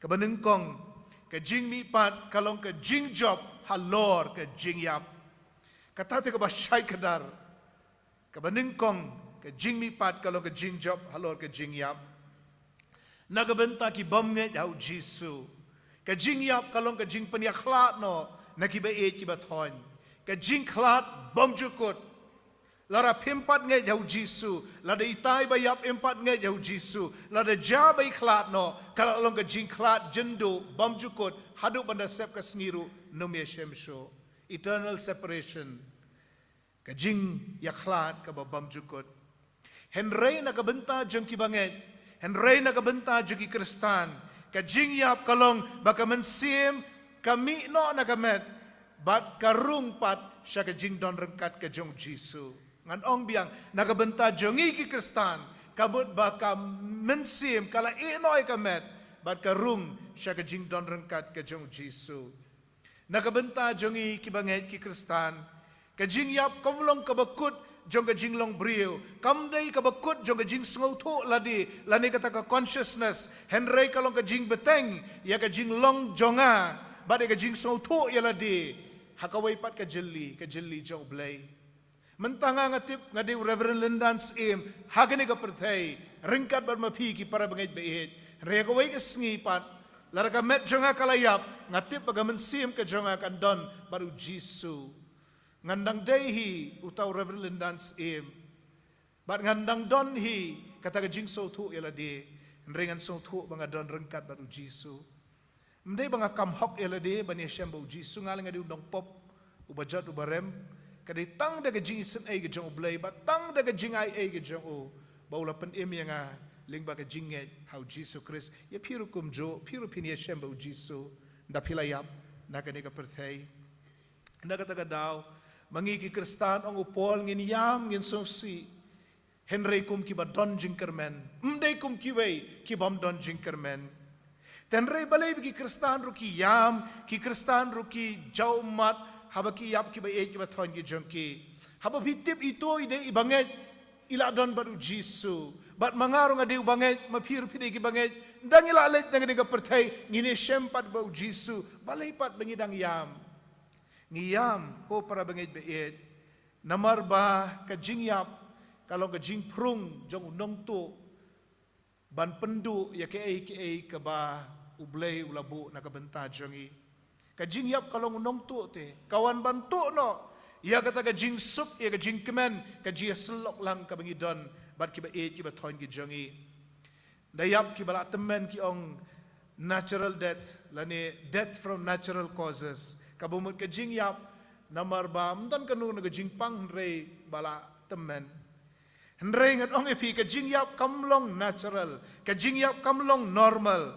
ka banengkong ke jing mi pat kalong ke jing job halor ke jing yap kata te ka ba syai kadar ka banengkong ke jing mi pat kalong ke jing job halor ke jing yap nagabenta ki bamnge au Jisu ke jing yap kalong ke jing penia khlat no nakibe ki bathon ke jing khlat bom jukut lara pimpat nge jau Jisu lada itai bayap empat nge jau Jisu lada ja bay khlat no kalau long ke jing khlat jendo bam jukut hadu banda sep ka sniru nomye shemsho eternal separation ke jing ya khlat ka bam jukut henrei na ka benta jeng ki banget henrei na ka benta jeng ki Kristan ke jing yap kalong baka mensim kami no na kamet bat karung pat sya ke jing don rengkat ke jong Jisu ngan ong biang nagabenta jongi ki Kristan kabut baka mensim kala inoy kamet bat karung sya ka jing don rengkat ka jong Jisu nagabenta jongi ki banget ki Kristan ka jing yap kamlong kabakut jong ka jing long brio kamdai kabakut jong ka jing sngoto ladi lani kata ka consciousness henrei kalong ka jing beteng ya ka jing long jonga bat ka jing sngoto ya ladi hakawai pat ka jelli jong blai mentanga ngatip ngadi Reverend Lindan Syiem hagani ka perthai ringkat bar mapi ki para bangait beet rega wai ka sngi pat lara ka met jonga kalayap ngatip bagamen Syiem ka jonga kan don baru Jisu ngandang dehi utaw Reverend Lindan Syiem bat ngandang don hi kata ka jing so thu yala de ringan so thu banga don ringkat baru Jisu mdei banga kam hok yala de bani syambo Jisu ngaling ngadi undang pop ubajat ubarem kadai tang daga jing sen ai ge jong blai ba tang daga jing ai ge jong o baula pen em yang ling ba ka jinget how Jesus Christ ya piru kum jo piru pinia shemba u Jesus da pilayap na ka ka perthai na ka taga daw mangiki kristan ang upol ngin yam ngin sosi Henry kum ki ba don jinkermen mdei kum ki wei ki bam don jinkermen tenrei balai ki kristan ru ki yam ki kristan ru ki jaumat haba ki yap ki ba e ki ba thon ki jongki haba bitip ito ide ibanget ila don baru jisu bat mangarong ade ubanget mapir pide ki banget dang ila let dang ga pertai ngine sempat ba jisu balai pat bangidang yam ngiyam ko para banget beet namar ba ka jingyap kalau ka jing prung jong unong tu ban pendu ya ke ka ba ublay ulabu na kabenta jongi ka jingyap kalau unong tu te kawan bantu no ya kata ka jing sup ya ka jing kemen ka jia selok lang ka bangidon bat ki ba ki ba thon ki jongi dayap ki bala temen ki ong natural death lani death from natural causes kabumut ka jingyap namar ba mdan kanu na ka jing pang rei bala temen Hendreng at ong epi ka jingyap kamlong natural, ka jingyap kamlong normal,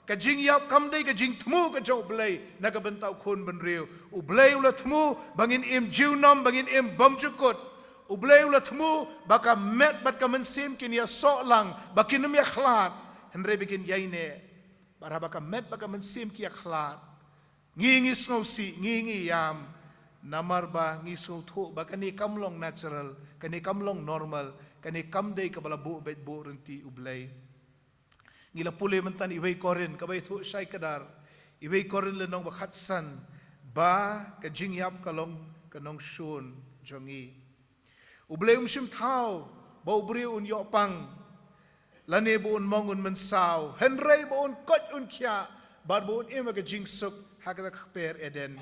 ka jingyap kamday ka jing tmu ka jaw blay nagabentaw kun benriw. Ublay ulat tmu bangin im jiwnam bangin im bamjukot. Ublay ulat tmu baka met bat ka mensim kinia sok lang bakin num yakhlat. Hendreng bikin yaine. Bara baka met baka mensim ki yakhlat. Ngingis ngosi ngingi yam. Namar ba ngiso thu baka ni kamlong natural, kani kamlong normal. Kani kamday kabala bu bet bu renti ublay ngila pule mentan iway korin kabay thu syai kadar iway korin lenong bakhatsan ba ka jingyap kalong kanong shun jongi ublay umshim thau ba ubri un yopang lane bu un mongun mensaw henrei bu un kot un kya bar bu un ima ka jingsuk hakata khper eden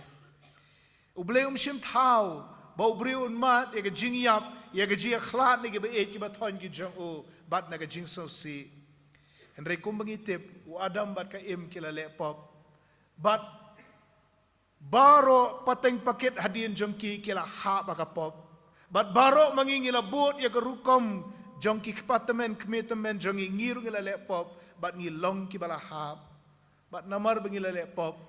ublay umshim thau ba ubri un mat ya ka jingyap ya gaji akhlat ni gibe ki ba thon ki jong o bat na gajing so si henry kum bangitip u adam bat ka im kila le pop bat baro pateng paket hadin jong ki kila ha ba ka pop bat baro mangingila bot ya karukom jong ki department commitment jong ngiru ngila le pop bat ngi long ki bala ha bat namar bangila le pop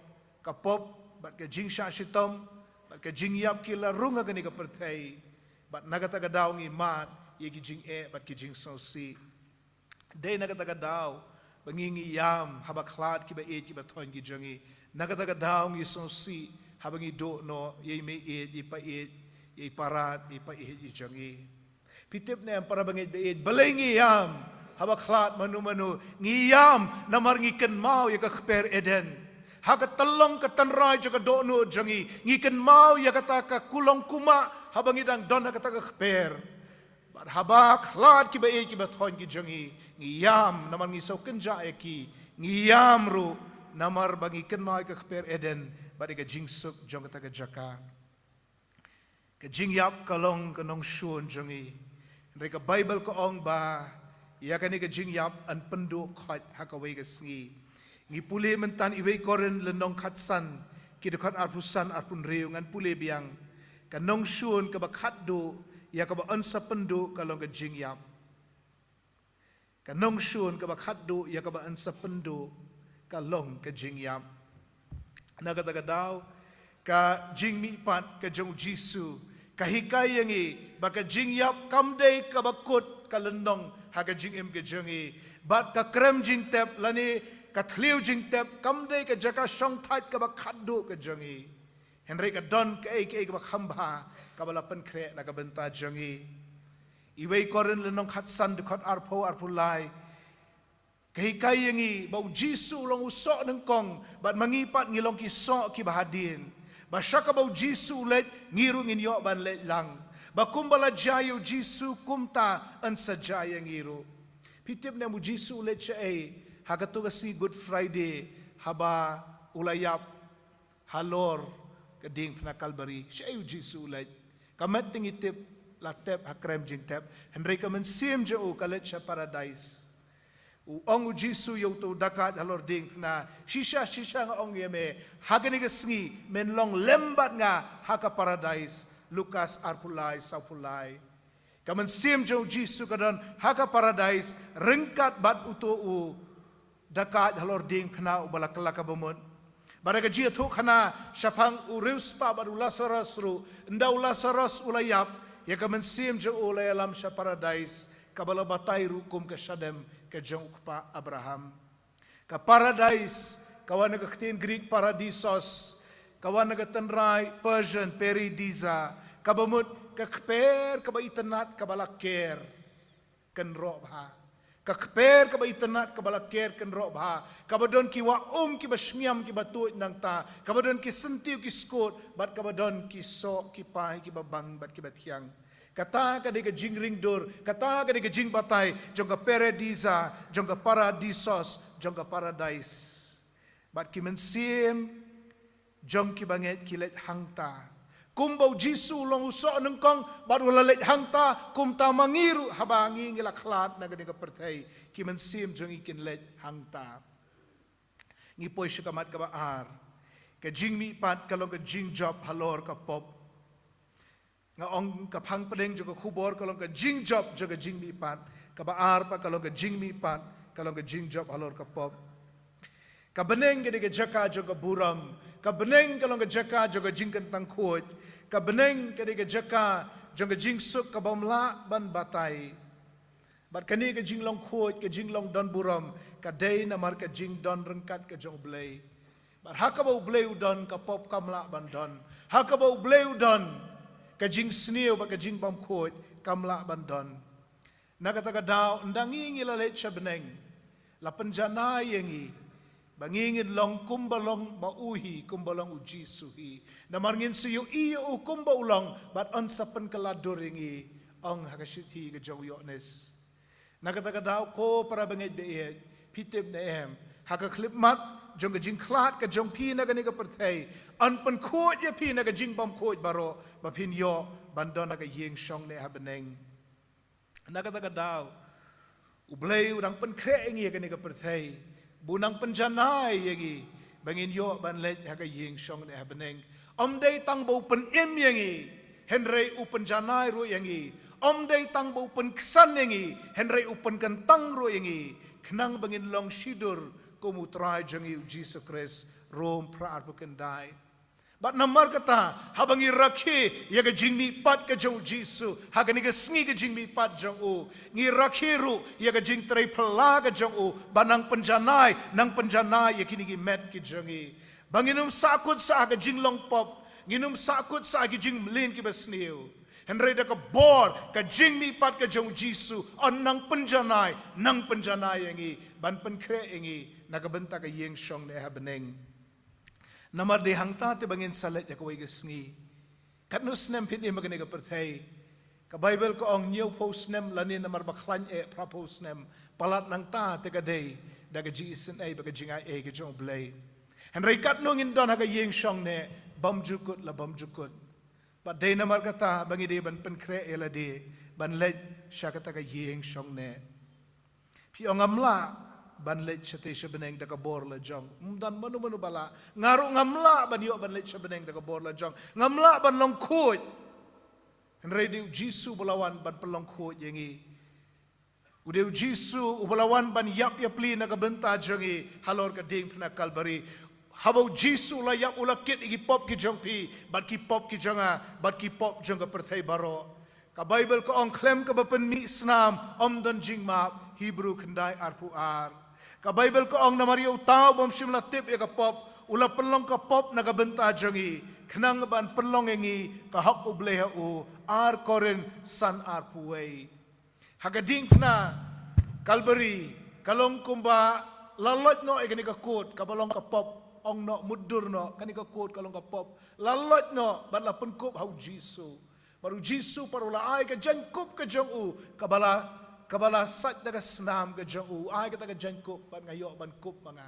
ka pop bat ka jing sha shitom bat ka jing yap kila runga gani ka pertai bat nagataga daw ngi mat ye ki jing bat ki jing so si day nagataga daw bangingi yam haba khlat ki ba ki ba thon ki jongi nagataga daw ngi so si haba ngi do no ye me ye pa ye parat ye pa ye jongi pitip ne para bangit ba balay ngi yam haba khlat manu ngi yam namar ngi ken mau ye ka khper eden Hakat telong ke tanrai jaka dono jangi ngiken mau ya kata ka kulong kuma habang idang don kata ka khper bar habak lad ki ba ki ba thon ki jangi ngiyam naman ngisaw kenja ki ngiyam ru namar bangi ken mau ka khper eden bar ka jingsuk jong kata ka jaka ka jingyap kalong kanong shun jangi ndre ka bible ko ong ba ya kani ka jingyap an pendu khat hakawai ka sngi ngi pule mentan iwei koren lenong khatsan ki dekat arpusan arpun reu ngan pule biang kanong shun ka bakhat do ya ka ba ansa pendu kalong ka jingyap kanong shun ka bakhat do ya ka ba ansa pendu kalong ka jingyap nagataga daw ka jingmi pat ka jong jisu ka hikay yangi baka jingyap kamday ka bakut kalenong haga jingim ka jongi bat ka krem jing tep lani kathliu jing tep kamday ka jaka shong thait ka ba khaddu ka jangi henry ka don ka ka ba khamba ka bala pen kre na ka benta jangi iwei koren lenong khatsan de khat arpho arpulai kai kai yangi bau jisu long usok neng kong bat mangipat ngilong ki so ki bahadin ba shaka bau jisu let ngiru ngin yo ban let lang ba kumbala jayo jisu kumta an sajaya ngiru pitip na mu jisu let cha hagatu kasi Good Friday haba ulayap halor kading na Calvary siya yu Jisu ulay kamet tingitip latep hakrem jing tep henry kamen Syiem jo kalet siya paradise ong Jisu yu to dakat halor ding na shisha nga ong yeme hagani kasngi menlong lembat nga haka paradise Lucas arpulay sapulay Kaman Syiem jong Jisu kadon haka paradise ringkat bat utu dakat halor ding pena ubala kelaka bumut. Baraga jia tu kana syapang urius pa baru Lazarus ru ndau Lazarus ulayap ya kaman Syiem jong ulay alam sya paradise kabala batai ru kum ke Shadem ke jong pa Abraham. Ka paradise kawan nagaktin Greek paradisos kawan nagatanray Persian paradisa kabamut kakper kaba itanat kabala ker ken ro bha kakper kaba itanat kabala ker ken ro bha kabadon ki wa ki basngiam ki batu nang ta kabadon ki sentiu ki skot bat kabadon ki so ki pai ki babang bat ki batiang kata ka de jing ring dor kata ka de jing batai jong ka paradisa jong ka paradisos jong ka paradise bat ki men Syiem jong ki banget ki let hangta kumbau Jisu long usok nengkong baru lalit hangta kum ta mangiru habangi ngilaklat na gani pertai ki men Syiem jong ikin let hangta ngipoy siya kamat kabaar ka jing mi pat kalong ka jing job halor ka pop nga ong kapang padeng jong ka kubor kalong ka jing job jong ka jing mi pat kabaar pa kalong ka jing mi pat kalong ka jing job halor ka pop kabeneng gede ka jaka jong ka buram kabeneng kalong ka jaka jong ka jing kentang kuot kabeneng kadi ka jaka jong ka jing suk ka bamla ban batai bat kani ka jing long khot ka jing long don buram ka day na mar ka jing don rengkat ka jong blay bat hakaba blay udon ka pop kamla ban don hakaba blay udon ka jing sniu ba ka jing bam khot kamla ban don nagata ka daw ndangi ngilalet siya beneng la penjana yengi bangingin long kumbalong mauhi kumbalong uji suhi namarngin siyo iyo kumba ulang bat on sapen kaladoringi ang hakashiti ka jawyones nagata daw ko para bangit beet pitib na em hakaklip mat jong ka jing klat ka jong pi na gani ka pertay an pen khot ya pi na ka jing bam khot baro bapin yo bandon na ka yeng shong ne habeneng nagata daw ublay udang pen kreengi gani ka pertay bunang penjanai yagi bangin yo ban let haka yeng shong ne habeneng day tang bau pen im yangi henry upen janai ro yangi day tang bau pen ksan yangi henry upen kentang ro yangi kenang bangin long shidur komutrai jangi Jesus Christ rom pra arkendai bat namar kata habangi rakhi yaga jingmi pat ka jong Jisu hagani ga sngi ga jingmi pat jong u ngi rakhiru yaga jing trai phala ga jong u banang penjanai nang penjanai yakini gi met ki jongi banginum sakut sa ga jinglong pop nginum sakut sa gi jing mlin ki basniu henry da ka bor ka jingmi pat ka jong Jisu on nang penjanai yangi ban penkre yangi nagabenta ka yeng shong ne habeneng namar de hangta te bangin salet ya kawai gesngi katnus nem pin im magani ka perthai ka bible ko ong new post nem lanin namar bakhlan pra post nem palat nang ta te ka day daga jisen ai baga jinga e ka jong blay henry katnung in don haga yeng shong ne bam jukut la bam jukut but day namar kata bangi de ban pen kre ela de ban let syakata ka yeng shong ne pi ong amla ban let chate beneng daga bor la jong dan manu bala ngaru ngamla ban yo ban let beneng daga bor la jong ngamla ban long khot henry de Jisu balawan ban pelong khot yengi ude Jisu ubalawan ban yap yapli naga benta jongi halor ka ding pna Calvary habau Jisu la yap ulakit igi pop ki jong pi bat ki pop ki jonga bat ki pop jong ka perthai baro ka bible ko ong klem ka bapen mi snam don jing map Hebrew kendai arpu ar ka bible ko ong namariyo tao bom simla tip ya ka pop ula pelong ka pop naga benta jongi khnang ban pelong engi ka hak ubleha u ar koren san ar puwei hagading pna Calvary kalong kumba lalot no egani ka kot ka balong ka pop ong no mudur no kani ka kot kalong ka pop lalot no ban la pen kop hau Jisu baru Jisu paru la ai ka jan kop ka jong u kabala sat daga snam ka jong u ai ka taga jan kop ban ngayo ban kop mga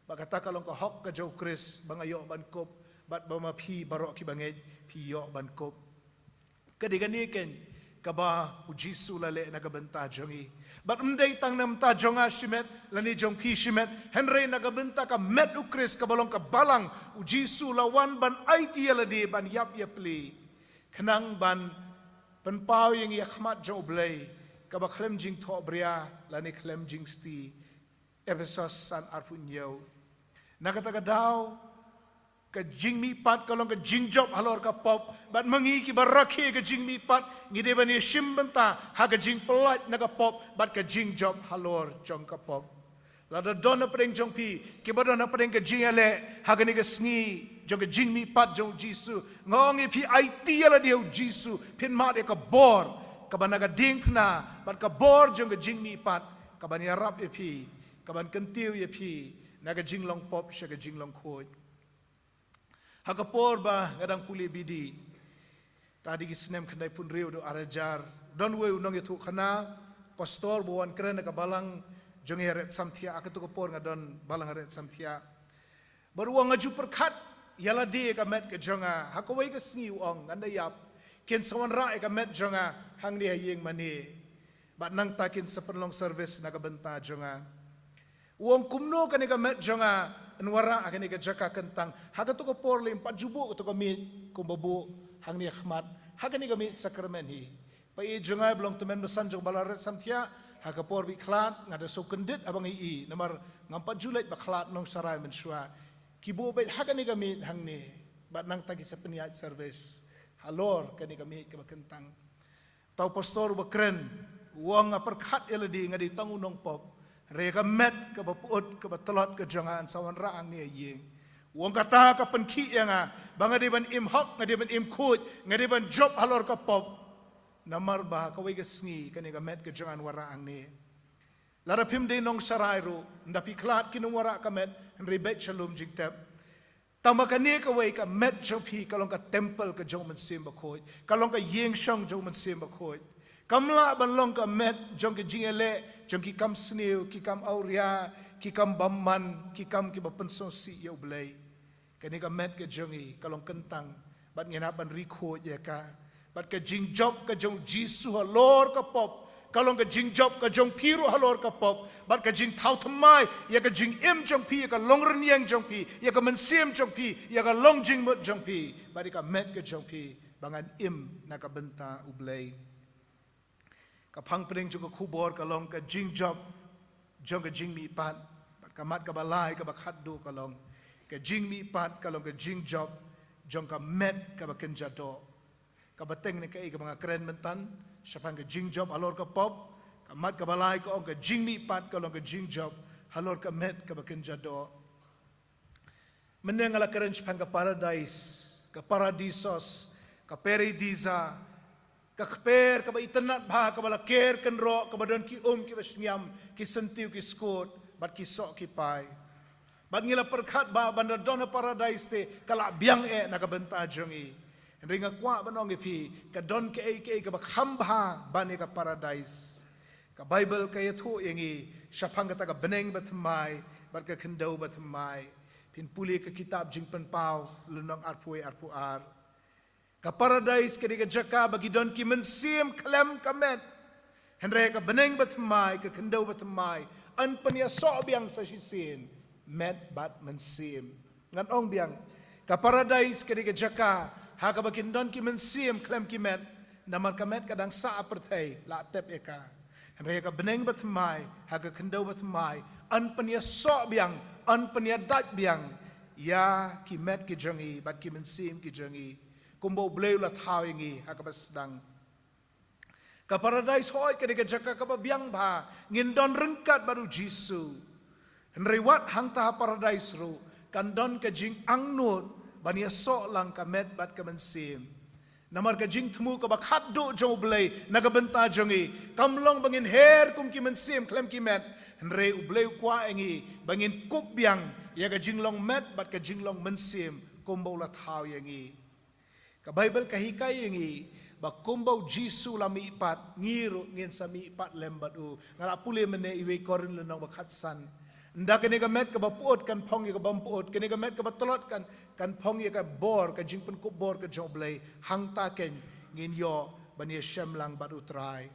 bagata kalong ka hok ka jong Chris bangayo ban kop bat bama phi barok ki banget phi yo ban kop kadigani ken kaba u Jisu lale nagabenta jongi bat umday tang nam ta jonga shimet lani jong phi shimet henry nagabenta ka met u Chris kabalong ka balang u Jisu lawan ban IT ladi ban yap yapli kenang ban pen pau yang ia khmat jong blay ka ba klem jing tho bria la ni klem jing sti Ephesus san arpu nyau nakata ka daw ka jing mi pat kalong ka jing job halor ka pop bat mangi ki barakhi ka jing mi pat ngide bani shimbanta ha ka jing pelat na ka pop bat ka jing job halor jong ka pop lada dona preng jong pi ki badona preng ka jing ale ha ka ni ka sngi jong ka jing mi pat jong jisu ngongi pi IT ala dia jisu pin ma de ka bor ka bana ka ding pna bat ka bor jong ka jing mi pat ka bani rap e pi ka ban kentiu ye pi na ka jing long pop sha ka jing long khoi Hakapor ba ngadang puli bidi tadi kisnem kandai pun riu do arajar don we unong itu khana pastor buan keren ka balang jongi ret samthia akatu kapor ngadon balang ret samthia baru ngaju perkat yala di ka met ka jonga hakawai ka sngi ong anda yap ken sawan ra ka met jonga hang dia yeng mani bat nang takin sepenlong service na ka benta jonga uang kumno ka ni ka met jonga Anwara akan ika jaka kentang. Haga tu ko por lim pat jubu tu ko mit kumbabu hang ni khmat. Haga ni kami sakramen hi. Pa i jungai belong temen besan jong balaret samtia. Haga por bi klat ngada so kendit abang i namar ngampat julet ba klat nong sarai mensua. Kibu bet haga ni kami hang ni. Bat nang tagi sepeniat service. Halor kan ni kami ke kentang. Tau pastor ba keren. Uang perkat eladi ngadi tangu nong pop. Reka met ke bapuut ke batelot ke jangan sawan raang ni yeng. Wong kata ka penki yang banga de ban im hok ngade ban im kut ngade ban job halor ka pop. Namar ba ka wei ke sngi kani ka met ke jangan waraang ni. Lara pim de nong sarai ru ndapi klat kinung wara ka met ribet shalom jingtep. Tama ka ni ka wei ka met jopi kalong ka temple ka jong man sim ba khoi. Kalong ka yeng shong jong man sim ba khoi. Kamla ban long ka met jong ke jingele jong ki kam sniu ki kam auria ki kam bamman ki kam ki bapenso si yo blay kani ka met ke jongi kalong kentang bat ngena ban rikho ye ka bat ka jing job ka jong jisu halor ka pop kalong ka jing job ka jong piru halor ka pop bat ka jing thau thamai ye ka jing im jong pi ka long ren yang jong pi ye ka man sim jong pi ye ka long jing mut jong pi bat ka met ka jong pi bangan im na ka benta ublay kapang pering juga kubor kalong ka jing job jong ka jing mi pat ka mat ka balai ka bakhat do kalong ka jing mi pat kalong ka jing job jong ka met ka baken jado ka bateng ne kai ka mga kren mentan sapang ka jing job alor ka pop ka mat ka balai ka ong ka jing mi pat kalong ka jing job halor ka met ka baken jado meneng ala kren sapang ka paradise ka paradisos ka paradisa kakper ka ba itanat bah ka bala ker ken ro ka badon ki ki basnyam ki sentiu ki skot bat ki sok ki pai bat ngila perkhat ba bandar dona paradise te kala biang na ka benta jongi ringa kwa banong pi ka don ke ka ba khamba bani ka paradise ka bible ka yathu yengi syapang ka ta ka beneng batmai bat ka kendau batmai pin puli ka kitab jing pen pau lunong arpui arpuar ka paradise ka di ka jaka bagi don ki mensim klem kamet henre ka beneng batmai ka kendau batmai an pania so biang sa sisin met bat mensim ngan ong biang ka paradise ka di ka jaka ha ka bagi don ki mensim klem ki met namar kamet kadang sa apertai la tep eka henre ka beneng batmai ha ka kendau batmai an pania so biang an pania dat biang ya ki met ki jangi bat ki mensim ki jangi kumbo bleu la thau ingi hakabas dang ka paradise hoi ka dega jaka ka biang ba ngin don rengkat baru jisu henrewat hang ta paradise ru kan don ka jing angnut bania so lang ka met bat ka mensim namar ka jing thmu ka bakhat do jo blei naga benta jongi kamlong bangin her kum ki mensim klem ki met henre ubleu kwa ingi bangin kup biang ya ka jinglong met bat ka jinglong mensim kumbo la thau yangi ka Bible kahikai yengi ba kumbau Jisu lami pat ngiru ngin sami pat lembadu ngala pule mene iwe korin lenong bakhatsan nda kene ka met ka bapuot kan phong ye ka bampuot kene ka met ka batolot kan phong ye ka bor ka jingpen ko bor ka joblay hang ta ken ngin yo bani shemlang badu trai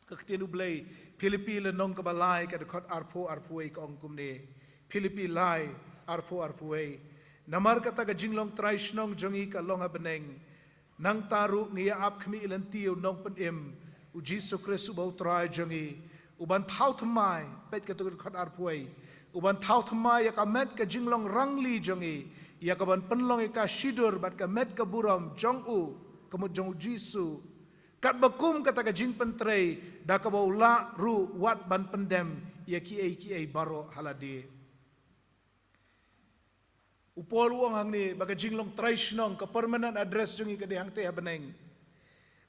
ka ktenu blay Philippi lenong ka balai ka dekot arpo arpuei ka ongkum ne Philippi lai arpo arpuei namar kata ka jinglong trai shnong jongi ka longa beneng nang taru ngia ap kami ilan tiu nong pen uji sukres ubau trai jangi uban thau thamai pet ka tukut khat arpuai uban thau thamai ya ka met ka jinglong rangli jangi ya ka ban penlong ka shidur bat ka met ka buram jong u kamut jong jisu kat bakum kata ka jing pentrei da ka bau la ru wat ban pendem ya ki ai baro halade upol uang hang ni baga jinglong traisnong ka permanent address jangi ka dehang te abaneng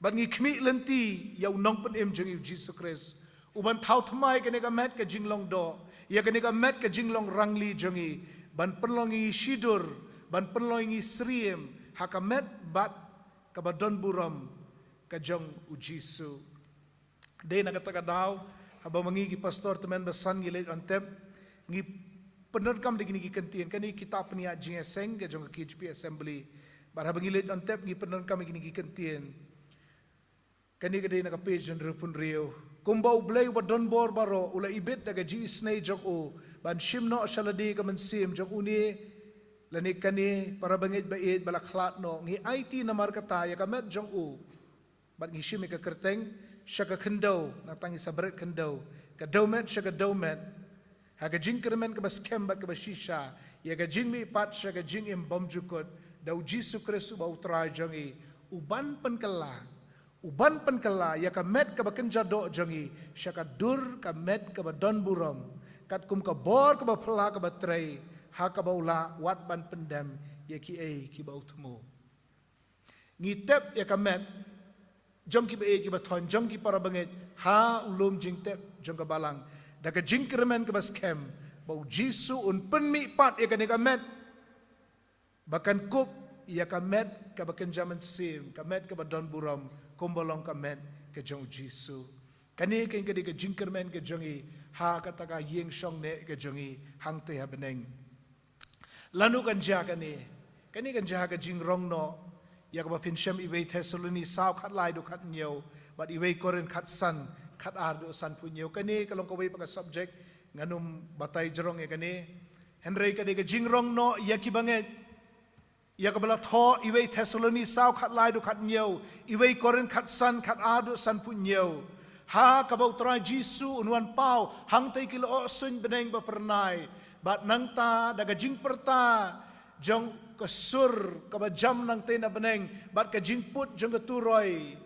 ban ngi khmi lenti yau nong pen jangi Jesus Christ uban thau thamai ka ne ka met ka jinglong do ya ka ne ka met ka jinglong rangli jangi ban penlongi shidur ban penlongi Syiem hakamet bat ka badon buram ka jong ujisu de na kata daw haba mangi ki pastor teman besan gile antep ngi pener kam de gi kentien kani kitab penia jing seng ka jong KHP assembly bar haba gile antep ngi pener kam gi kentien kani ka de na ka page rupun rio kumbau blay badon bor baro ula ibet daga ji snei jok o ban shimno shaladi ka man sim jok uni lani kani para bangit bait balaklat no ngi IT na markata ya ka met jong u bat ngi shimi ka kerteng shaka kendo na tangi sabret kendo ka domet shaka domet ha ka jing kermen ka bas kembat ka bashisha ya ka jing mi pat shaka jing im bom jukot dau jisu Kristus ba utrai jangi uban penkala ya ka met ka bakenja do jangi shaka dur ka met ka badon buram kat kum ka bor ka bapla ka batrei ha ka baula wat ban pendem ya ki ba utmo ngi tep ya ka met jong ki be ki bathon jong ki para banget ha ulum jing tep jong ka balang da ka jing kremen ka bas kem bau jisu un penmi pat ya ka ne ka met bakan kup ya ka met ka bakan jaman sim ka met ka badon buram kombolong ka met ka jong jisu kani ken ka de ka jing kremen ka jongi ha ka ta ka yeng shong ne ka jongi hang te ha beneng lanu kan ja kani kan ja ka jing rong no ya ka pin shem iwe Thessaloni sao khat lai do khat nyeu but iwe koren khat san khat ar do san pu nyeu kani kalong ka we pa subject nganum batay jrong e kani henry ka de ka jing rong no ya ki banget ya ka bala tho iwe Thessaloni sao khat lai do khat nyeu iwe koren khat san khat ar do san pu nyeu ha ka bau tra jisu unwan pau hang tai kilo o sun beneng ba pernai bat nang ta daga jing perta jong kasur kabajam nang tena beneng bat ka jingput jong keturoi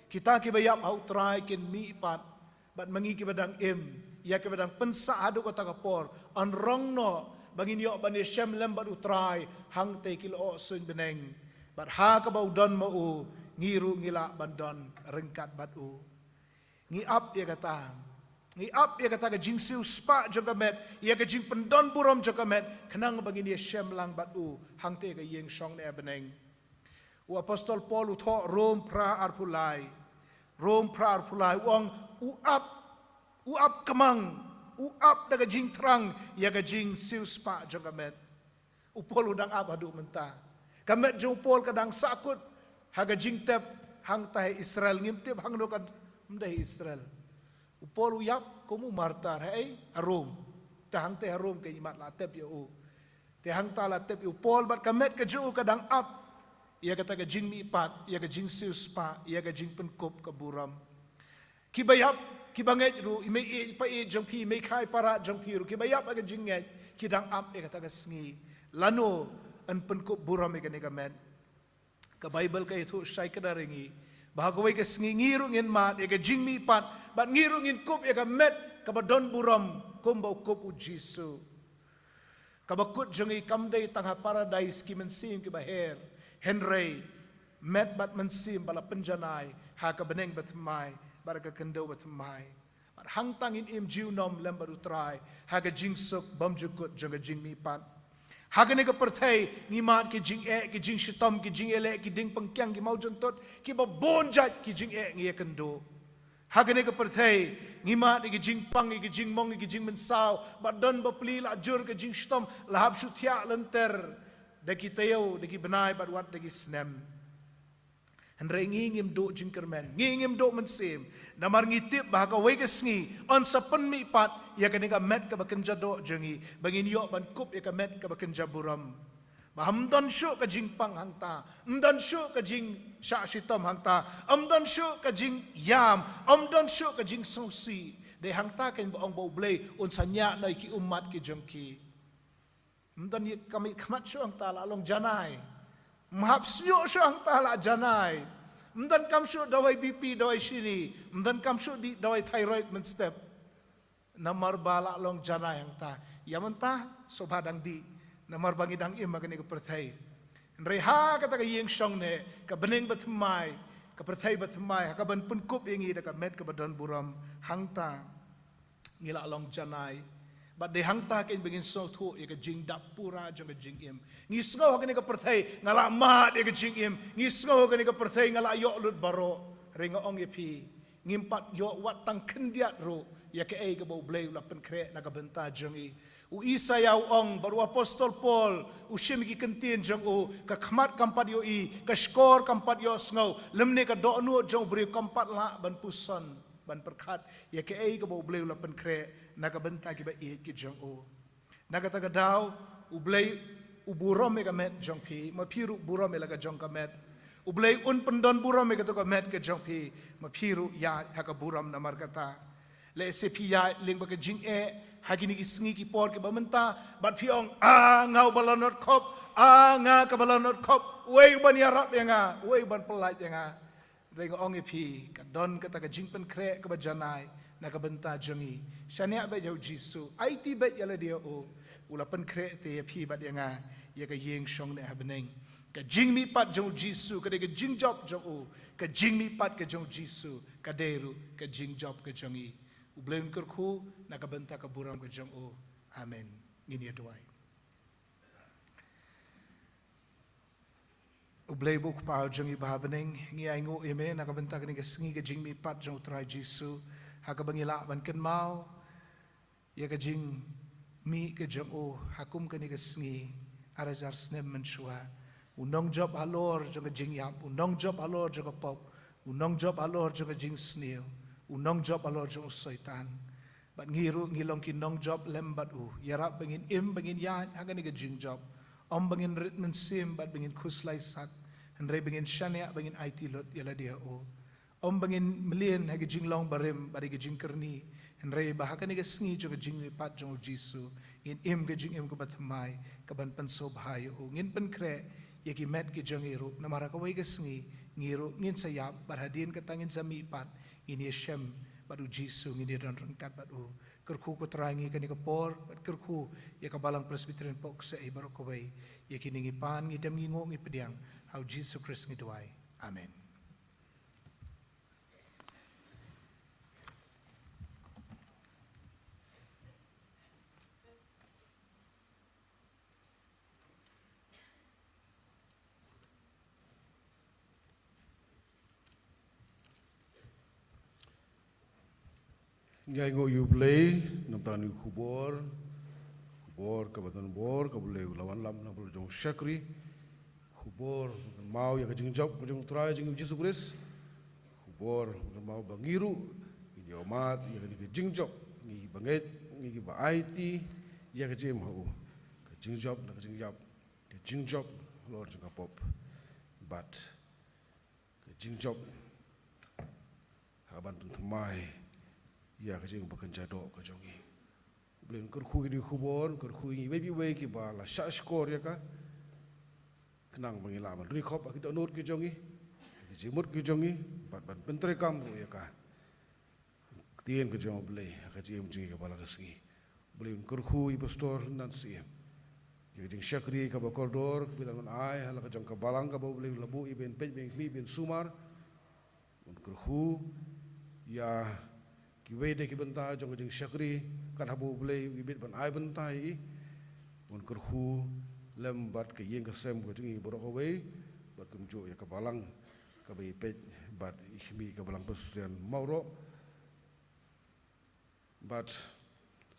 kita ki bayap hau trai kin mi pat bat mangi ki badang ya ki badang pensa adu kata kapor an rong no bangin yo ban shem lem bat utrai hang te kilo o sun beneng bat ha ka bau don mo u ngiru ngila bandon rengkat bat u ngi up ya kata ngi up ya kata ka jing siu spa jogamet ya ka jing pendon buram jogamet kenang bangin ya shem lang bat u hang te ka yeng shong ne beneng u apostol Paul u tho Rom pra arpulai wong u up kamang u up daga jing trang ya ka jing siu spa jogamet u Paul udang up adu menta kamet jong Paul kadang sakut haga jing tep hang tai Israel ngimtip hang do kan mdai Israel upol uyap komu martar hai arom tahang te arom ke imat la tep yo te hang ta la tep upol bat kamet ke ju kadang up ia kata ke jing mi pat ia ke jing siu spa ia ke jing penkop ke buram ki bayap ki banget ru ime pa e jong pi me khai para jong pi ru ki bayap ke jing nget ki dang up ia kata ke sngi lano an penkop buram ke ne kamet ke bible ke itu sai kedarengi bahagawai ke sngi ngiru ngin mat ia ke jing mi pat bat ngirungin kup ya ka met ka badon buram kumbau kup u jisu ka bakut jongi kamdai tangha paradise ki mensim ki baher henry met bat mensim bala penjanai ha ka beneng batmai bar ka kendo batmai bat hang tangin im jiu nom lem baru trai ha ka jingsuk bam jukut jonga jing mi pat ha ka ne ka perthai ni mat ki jing ki jing shitam ki jing ele ki ding pengkyang ki mau jontot ki ba bonjat ki jing ngi kendo hagane ka perthai ngima ni jing pang ni jing mong ni jing mensau badon bapli la jur ke jing stom lahab shuthia lenter de ki teo de ki benai bad wat de ki snem henre ngingim do jing kermen ngingim do mensim namar ngitip bahaga we ke sngi on sapen mi pat ya ka met ka bakenja do jengi bangin yo ban kup ya ka met ka bakenja buram Baham syuk ka jing pang hang ta, syuk ka jing sya shitom hang ta, syuk ka jing yam, syuk ka jing sosi. De hang ta ken baong bau blay unsanya noi ki umat ki jongki. Kami kamat syuk hang ta la long janai. Mahap syuk hang ta la janai. Kam syuk dawai BP dawai sini, kam syuk di dawai thyroid men step. Namar bala long janai hang ta. Yamanta sobadang di namar bangi dang im magani ka perthai reha kata ka yeng song ne ka bening batmai ka perthai batmai ka ban pun kup yengi da ka met ka badan buram hangta ngila long janai but de hangta ken begin so thu ye ka jing dap pura jong ka jing im ngi sngo ka ni ka perthai ngala ma de ka jing im ngi sngo ka ni ka perthai ngala yo lut baro ringa ong ye pi ngimpat yo wat tang kendiat ro ya ke ei ka bo blay la pen kre na ka benta jongi u isa yaw ong baru apostol Paul u shimiki kentin jong u ka khmat kampat yo I ka skor kampat yo sngo lemne ka do nu jong bri kampat la ban puson ban perkhat ya ke ei ka bo blay la pen kre na ka benta ki ba I ki jong u na ka ta ka daw u blay u burom me ka met jong pi ma piru burom me la ka jong ka met u blay un pendon burom me ka to ka met ka jong pi ma piru ya ha ka burom na markata le se pi ya ling ba ka jing hagini ki sngi ki por ke bamenta bat piong ngau balonot kop nga ka balonot kop wei ban yarap yanga wei ban pelat yanga rengo ong pi ka don ka ta ka jingpen kre ka bajanai na ka benta jongi shania ba jau jisu it bet yala dia o ula pen kre te pi bat yanga ya ka yeng shong ne habneng ka jing mi pat jau jisu ka de ka jing job jo o ka jing mi pat ka jau jisu ka deru ka jing job ka jongi ublen kerku nakabenta ka buram ka jong o amen ngini doai ublay buk pa jong I babeneng ngi ai ngo eme nakabenta ka ni ka sngi ka jing mi pat jong try jisu ha ka bangila ban ken mau ya ka jing mi ka jong o hakum ka ni ka sngi arajar snem menshua unong job alor jong ka jing yap unong job alor jong ka pop unong job alor jong ka jing sneo unong job alor jong soitan bat ngiru ngilong ki nong job lembat yarap bangin im bangin ya hagani ga jing job om bangin ritmen sim bat bangin kuslai sat andre bangin shania bangin IT lot yala dia om bangin melien hagi jing long barim bari ga jing kerni andre bahakani ga sngi jong jing pat jong jisu ngin im ga jing im ko batmai ka ban pan so bhai ngin pen kre yaki met ki jong iru namara ka wai ga sngi ngiru ngin sayap barhadin ka tangin sami pat ini Syiem badu jisu ini dan rengkat badu kerku ko terangi kani ka por bat kerku ya ka balang Presbyterian Pohkseh barokowai ya kini ngi pan ngi dem ngi ngo ngi pediang how Jesus Christ ngi doai amen Ngai ngo you play namtani kubor ka batan bor ka boleh lawan lam na boleh jong syakri kubor mau ya ka jing job jong try jing Jesus Christ kubor mau bangiru ini omat ya ka jing job ngi banget ngi ba IT ya ka jem ho ka jing job na ka jing job lor jong ka pop but ka jing job haban tuntumai ya ka jing bakan jado ka jongi blen kerku ini kubon kerku ini maybe way ki ba la sha score ya ka kenang mangila man recop kita note ki jongi ki jimut ki jongi bat ban pentre kam ya ka tien ka jong ble ka jim jingi ka bala ka singi blen kerku I pastor nan Syiem ya jing syakri ka ba koridor bilang ai hala ka jong ka balang ka ba blen labu I ben pej ben mi ben sumar kerku ya ki wede ki benta jong jing syakri kan habu blei ibit ban ai benta I mon kerhu lembat ke yeng ka sem ko jingi borok away bat kumjo ya ka balang ka be pej bat ihmi ka balang Presbyterian mauro bat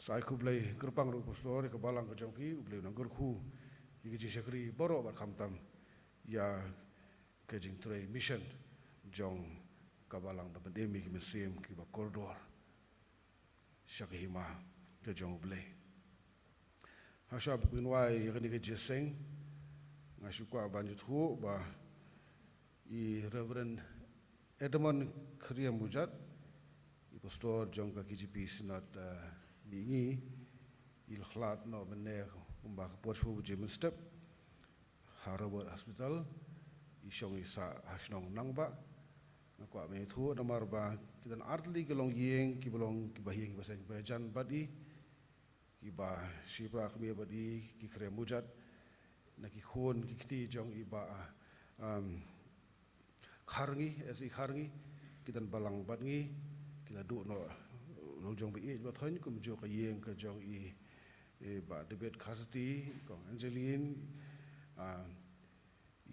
sai ku blei kerpang ru pastor ka balang ka jongki blei nang kerhu ki jing syakri borok bat khamtam ya ke jing tray mission jong ka balang ba pandemi ki Syiem ki ba koridor syakihima ke jong blei hasha pinwai yakni ke jeseng ngasukwa banjut hu ba I Reverend Edmund Kriya Mujat I pastor jong ka KGP sinat bingi il khlat no benne umba ka porfu German step Harvard Hospital isong isa hasnong nangba nakwa me thu namar ba kitan artli kelong yeng ki belong ki bahing basang bajan badi ki ba sipra kmi badi ki Kriya Mujat na ki khon ki kti jong iba kharngi esi kharngi kitan balang batngi kita du no jong bi ba thon kum jo ka yeng ka jong I ba debate khasati kong Angeline I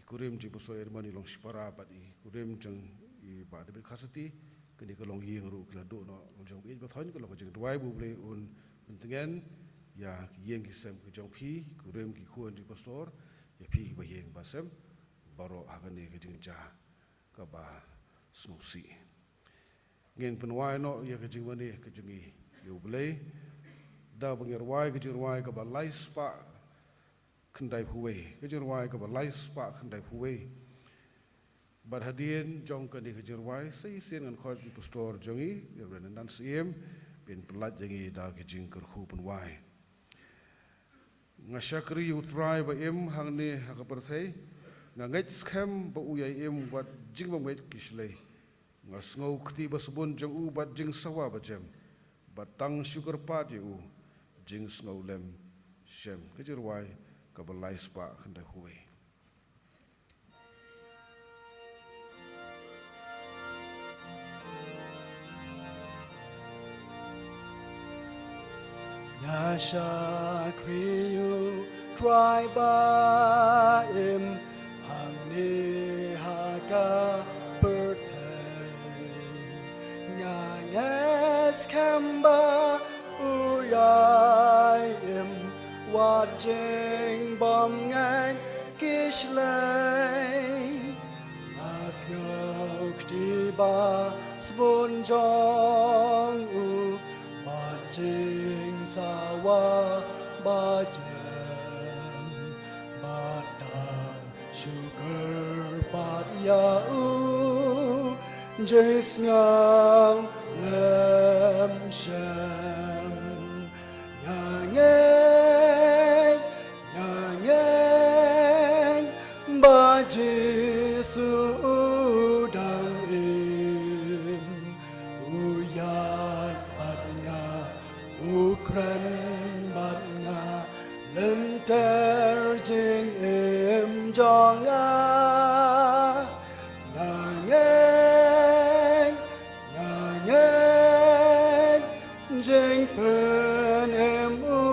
kurim ji buso ermani long sipara bat I kurim jong I ba debate khasati kini ka long yeng ru kita du no jong bi ba thon ka long jong dwai bu ble un pentengen ya yeng ki sem ka jong phi kurim ki khon ji pastor ya phi ba yeng ba sem baro hagani ka jing ja ka ba snusi ngen penwai no ya ka jing mani ka jing I yu ble da bangir wai ka jing wai ka ba lai spa kendai huwe ka jing wai ka ba lai spa kendai huwe bar hadien jong ka ni ka jing wai sai sien ngan khot di pastor jongi ya ren dan Syiem bin pelat jangi da ka jing ker khu penwai ngashakri utrai ba em hang ni ha ka perthei ngait scam ba uyai em wat jing ba ngait kislei ngasngau khti basbun jang u bat jing sawa ba jem batang sugar pa di u jing snau lem shem kejirwai ka ba lai spa khanda huwe Nasha kriyu try ba im hangni haka birthday ngangets kamba uyai im watching bom ngang kishlay nasgok diba spon jong u watching sawa bajem batang sugar bat yau jes ngam lem shem ngangeng ba Jesu udang im uyat bat nga ukran bat nga lenter jing im jonga ngangeng ngangeng jing pen im u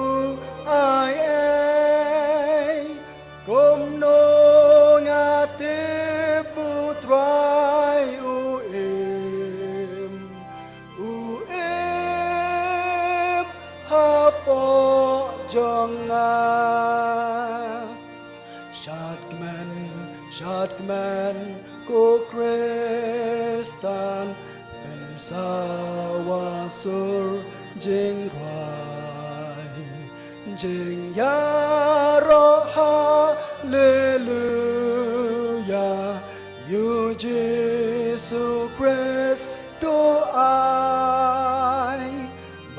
ai ai kom no ngate putrai u im hapo jonga Shadman ko Kristan ben sawasur jing rai jing ya ro hallelujah you Jesus Christ do I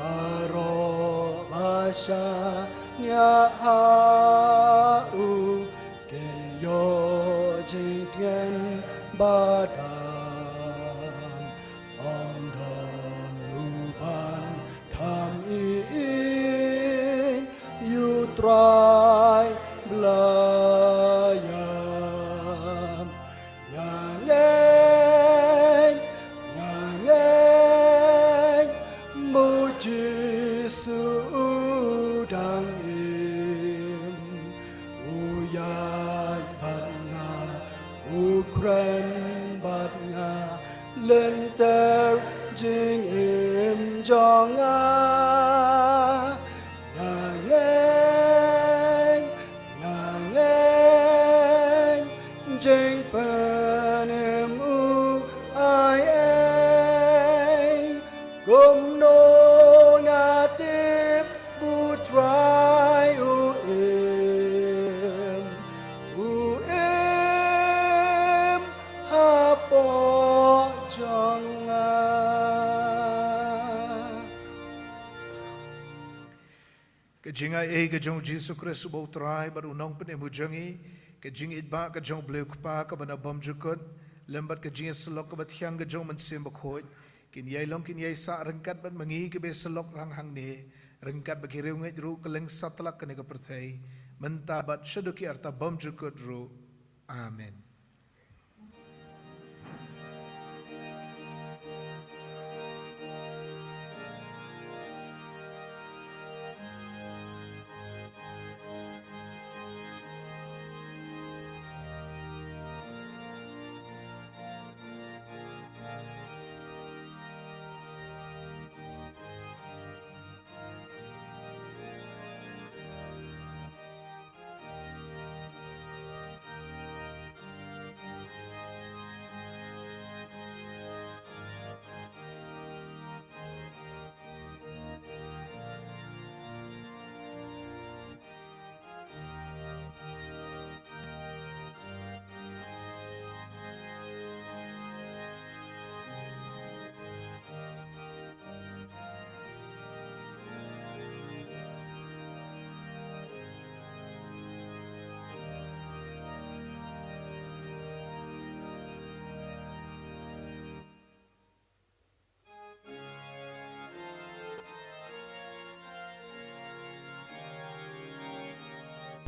baro basha nya u ken yo jing tien badam on don luban kam in you try blayam ngangeng ngangeng mo Jesu udang im uyat bat nga ukran bat nga lenter jing im jonga ngangeng ngangeng jing pen im u ai ai gom no ngatip putrai u im u Kajinga e kajong Jesus Christ bau trai baru nong pene mujangi kajing itba kajong bleu kpa ka bana bom jukut lembat kajing selok ka bathyang kajong mensim bakhoi kin yai long kin yai sa rengkat ban mangi ke be selok hang hang ne rengkat bagi reungai ru keleng satlak kene ka perthai mentabat shaduki arta bom jukut ru amen.